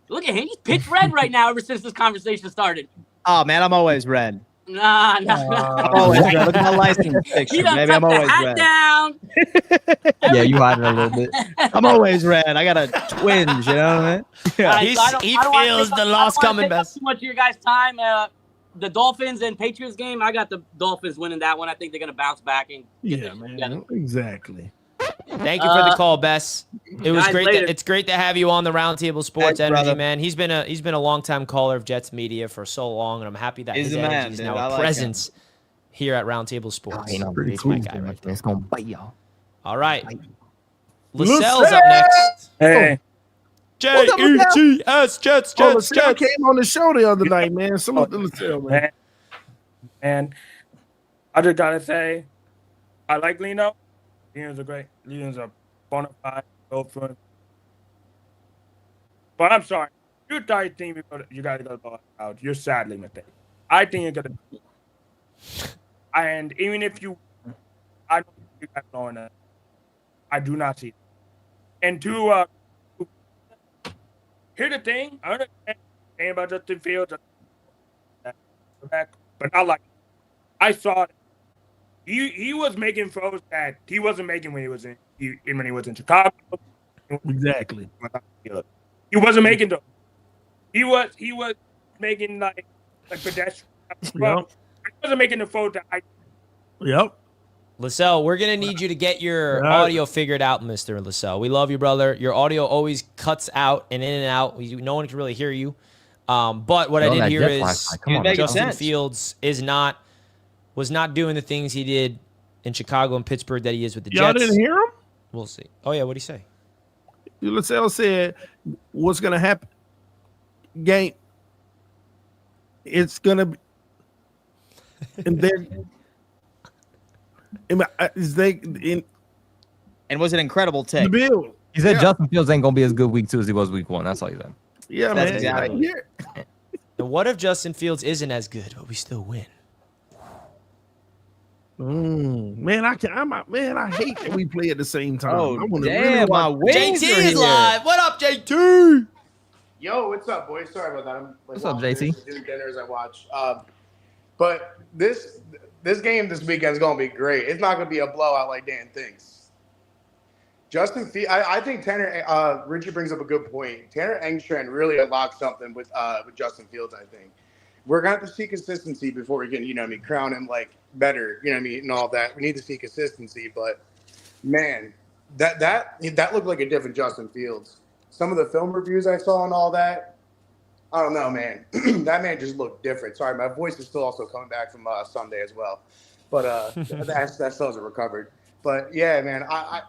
look at him, he's pitch red right now ever since this conversation started. Oh, man, I'm always red. Nah. I'm always red. Look at my license He picture. done Maybe tucked I'm the always hat red. down. Yeah, you hiding a little bit. I'm always red. I got a twinge, you know what I mean? Yeah. All right, He's- so I don't he wanna feels take the up- loss I don't wanna coming, take up Bess. too much of your guys' time. The Dolphins and Patriots game, I got the Dolphins winning that one. I think they're gonna bounce back and get Yeah, this man. together. Exactly. Thank you for the call, Bess. It was guys, great. later. It's great to have you on the Roundtable Sports Thanks, Energy, brother. man. He's been a longtime caller of Jets media for so long, and I'm happy that He's his the energy man, is dude. now I a like presence here at Roundtable Sports. Pretty He's cool. my guy right there. It's gonna bite y'all. All right, Lascelles! Lascelles up next. Hey, Jets, Jets, Oh, Lascelles came on the show the other night, man. Salute to Lascelles, man. man. And I just gotta say, I like Lino. Lino's a bona fide girlfriend. But I'm sorry, you guys think you gotta go out. You're sadly mistaken. I think you're gonna. And even if I don't think you guys going to. I do not see. And here's the thing. I understand about Justin Fields, but not like I saw it. He was making throws that he wasn't making when he was in Chicago. Exactly. He wasn't making those. He was making like pedestrian. Yep. He wasn't making the throws that I. Yep. Lascelles, we're gonna need you to get your Yeah. audio figured out, Mr. Lascelles. We love you, brother. Your audio always cuts out and in and out. No one can really hear you. But what I did hear is Justin Fields was not doing the things he did in Chicago and Pittsburgh that he is with the Y'all Jets. didn't hear him? We'll see. Oh yeah, what'd he say? Lascelles said, "What's gonna happen? Game. It's gonna be, and then." And was an incredible take. The Bill. He said Yeah. Justin Fields ain't gonna be as good week 2 as he was week 1. That's all he said. Yeah, That's man. exactly. Yeah. And what if Justin Fields isn't as good, but we still win? Man, I hate that we play at the same time. I Oh, wanna damn, my watch- wings JT are is here. live. What up, JT? Yo, what's up, boys? Sorry about that. I'm What's up, watching JT? this, doing dinner as I watch. But this game this weekend is going to be great. It's not going to be a blowout like Dan thinks. Justin Fields, I think Tanner. Richie brings up a good point. Tanner Engstrand really unlocked something with Justin Fields. I think we're going to have to see consistency before we can, crown him like better, and all that. We need to see consistency, but man, that looked like a different Justin Fields. Some of the film reviews I saw and all that, I don't know, man. That man just looked different. Sorry, my voice is still also coming back from Sunday as well, but that still hasn't recovered. But yeah, man, I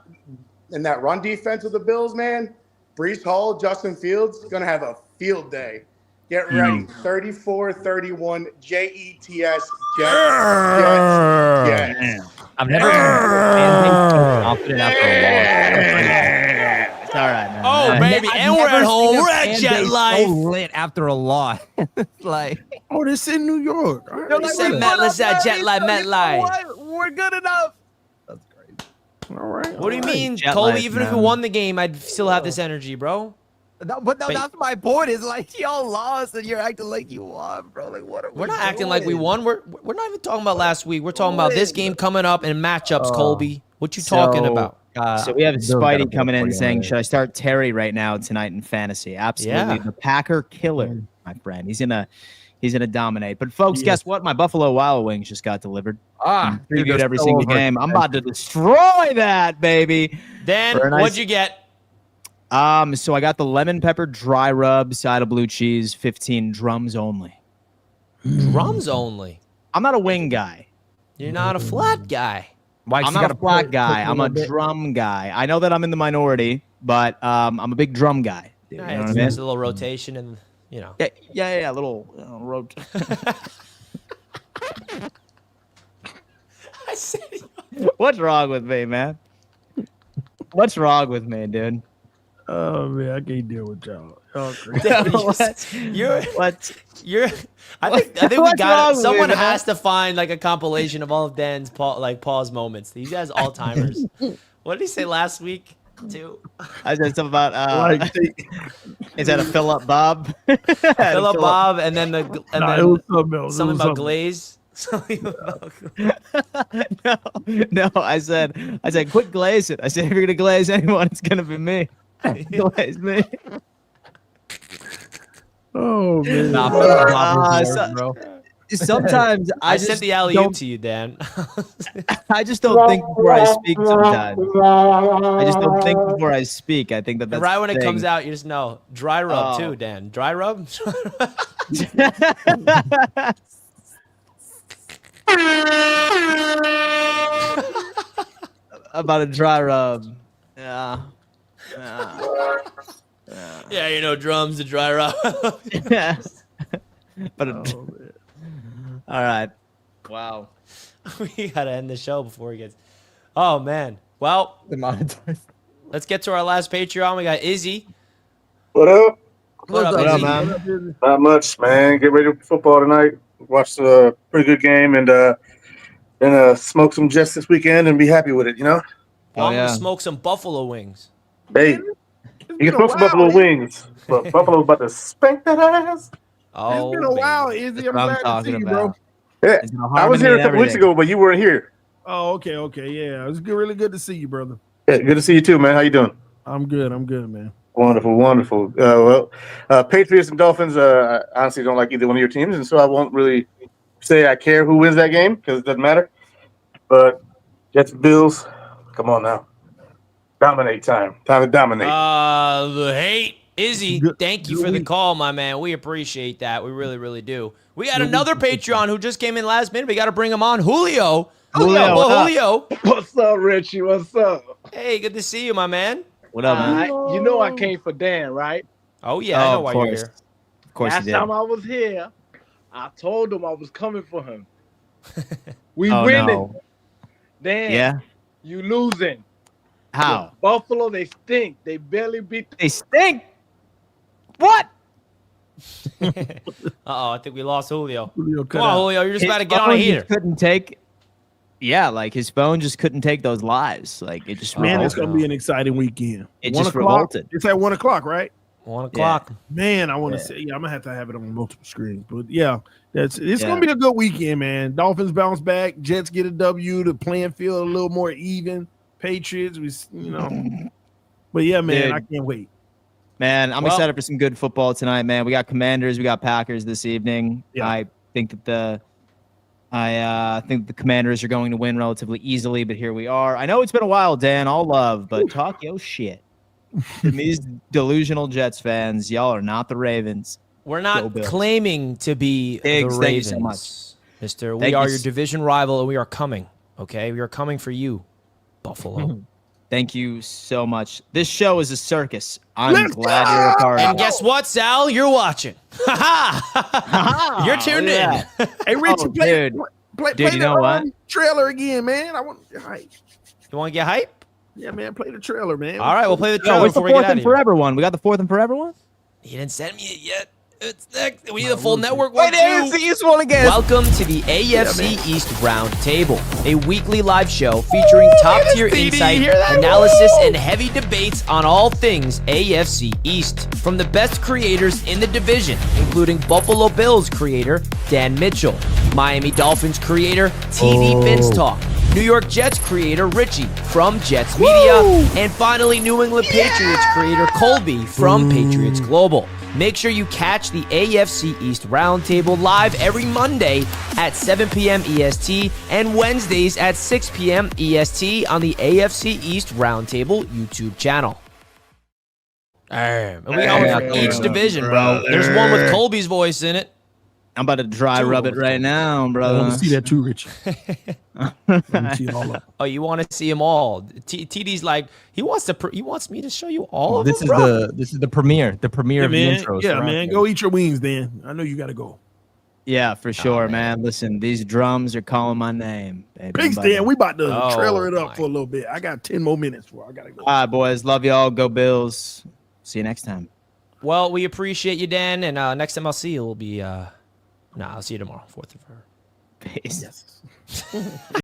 in that run defense of the Bills, man, Breece Hall, Justin Fields, gonna have a field day. Get ready, 34-31, Jets, Jets. I've never been so confident after a loss. It's all right, man. Oh, baby, I've and we're never at home. seen a We're at fan Jet base Life. so lit after a loss. Like, Oh, this in New York. All right. they're He said, Matt, let's at Jet Life, Met Life. We're good enough. That's crazy. All right. What do you mean, Jet Colby? Life, Even if we man. won the game, I'd still have this energy, bro. But that's my point. Is like y'all lost and you're acting like you won, bro. Like what? We're not acting like we won. We're not even talking about last week. We're talking about this game coming up and matchups, Colby. What you talking about? So we have Bills gotta Spidey put coming up in for you, saying, right? should I start Terry right now tonight in fantasy? Absolutely. Yeah. The Packer killer, my friend. He's gonna dominate. But folks, guess what? My Buffalo Wild Wings just got delivered. Dude, Previewed they're every so single over. game. I'm about to destroy that, baby. Dan, For a nice- what'd you get? So I got the lemon pepper dry rub, side of blue cheese, 15 drums only. Drums only. I'm not a wing guy. You're not a flat guy. Mike's I'm not gotta a flat put guy. a I'm a little bit- drum guy. I know that I'm in the minority, but I'm a big drum guy. Dude, All you right, know it's what I mean? just a little rotation and, Yeah, a little road. I said, What's wrong with me, man? What's wrong with me, dude? Oh man, I can't deal with y'all. Y'all crazy. you're. I think we What's got wrong it. with Someone me, man? has to find like a compilation of all of Dan's pause moments. These guys all timers. What did he say last week too? I said something about Like, is that a Philip Bob? Philip Bob, and then it was something else. something It was about glaze. Something about No, I said quit glazing. I said if you're gonna glaze anyone, it's gonna be me. Glaze me. Oh man. Nah, Philip Bob is so- yours, bro. Sometimes I just sent the alley oop don't- to you, Dan. I just don't think before I speak sometimes. I just don't think before I speak. I think that And that's right when the it comes thing. out, you just know dry rub Oh. too, Dan. Dry rub. About a dry rub. Yeah. Yeah, you know drums, the dry rub. But all right. Wow. We gotta end the show before he gets. Oh man. Well, let's get to our last Patreon. We got Izzy. What up? What up, What up, Izzy? man? Not much, man. Get ready for football tonight. Watch a pretty good game and then smoke some Jets this weekend and be happy with it. You know. Well, I'm yeah. gonna smoke some buffalo wings. Hey, you can smoke some Buffalo wings, but Buffalo's about to spank that ass. Oh, It's been a while, baby. Izzy. That's I'm what I'm glad to see talking you, bro. about. Yeah, It's no I was harmony here a and couple weeks everything. ago, but you weren't here. Oh, okay, yeah. It's good, really good to see you, brother. Yeah, good to see you too, man. How you doing? I'm good, man. Wonderful. Patriots and Dolphins. I honestly don't like either one of your teams, and so I won't really say I care who wins that game because it doesn't matter. But Jets, Bills, come on now, dominate time. Time to dominate. The hate. Izzy, thank you for the call, my man. We appreciate that. We really, really do. We got another Patreon who just came in last minute. We got to bring him on. Julio. Julio. What's up, Richie? What's up? Hey, good to see you, my man. What up, man? You know I came for Dan, right? Oh, yeah, I know of why you're course. here. Of course Last you did. time I was here, I told him I was coming for him. We Oh, winning. no. Dan, Yeah. you losing. How? Buffalo, they stink. They barely beat. They stink. What? I think we lost Julio. Julio cut Come on, out. Julio. You're just His about to get on a phone just heater. Couldn't take. Yeah, like his phone just couldn't take those lives. Like it just Man, it's revolted. gonna be an exciting weekend. It 1 just o'clock. revolted. It's at 1 o'clock, right? 1 o'clock. Man, I want to Yeah. say, I'm gonna have it on multiple screens. But yeah, it's Yeah. gonna be a good weekend, man. Dolphins bounce back, Jets get a W, the playing field a little more even. Patriots, but yeah, man, Dude. I can't wait. Man, I'm Well- excited for some good football tonight, man. We got Commanders, we got Packers this evening. Yeah. I think that the Commanders are going to win relatively easily, but here we are. I know it's been a while, Dan. All love, but talk your shit. And these delusional Jets fans, y'all are not the Ravens. We're Go not Bills. claiming to be Thanks, the thank you Ravens, so much. mister. We Thank are you your s- division rival, and we are coming. Okay, we are coming for you, Buffalo. Thank you so much. This show is a circus. I'm Let's glad go! you're a part of And it. guess what, Sal? You're watching. Ha-ha! You're tuned Look in. at that. Hey, Richie, Oh, play dude. play Dude, you know the what? trailer again, man. I want hype. You want to get hype? Yeah, man, play the trailer, man. All right, we'll play the Yo, trailer what's the before we get fourth out and of here. forever one? We got the fourth and forever one? He didn't send me it yet. It's next. We need the full network one, Wait, AFC too. East one again. Welcome to the AFC East Roundtable, a weekly live show featuring top-tier insight, analysis, and heavy debates on all things AFC East. From the best creators in the division, including Buffalo Bills creator Dan Mitchell, Miami Dolphins creator TV Vince Talk, New York Jets creator Richie from Jets Media, and finally New England Patriots creator Colby from Patriots Global. Make sure you catch the AFC East Roundtable live every Monday at 7 p.m. EST and Wednesdays at 6 p.m. EST on the AFC East Roundtable YouTube channel. And we got one for each division, bro. There's one with Colby's voice in it. I'm about to dry Two rub of it them. right now, I want brother. to see that too, Richie. I want to see it all up. Oh, you want to see them all? TD's like he wants me to show you all of This them, is bro. the premiere, Yeah, of man. the intros. Yeah, right? man. Go eat your wings, Dan. I know you got to go. Yeah, for sure, man. man. Listen, these drums are calling my name. Baby. Peace, I'm about to- Dan. We about to Oh, trailer it my. up for a little bit. I got 10 more minutes before I got to go. All right, boys. Love y'all. Go Bills. See you next time. Well, we appreciate you, Dan, and next time I'll see you will be I'll see you tomorrow, 4th of February. Peace. Yes.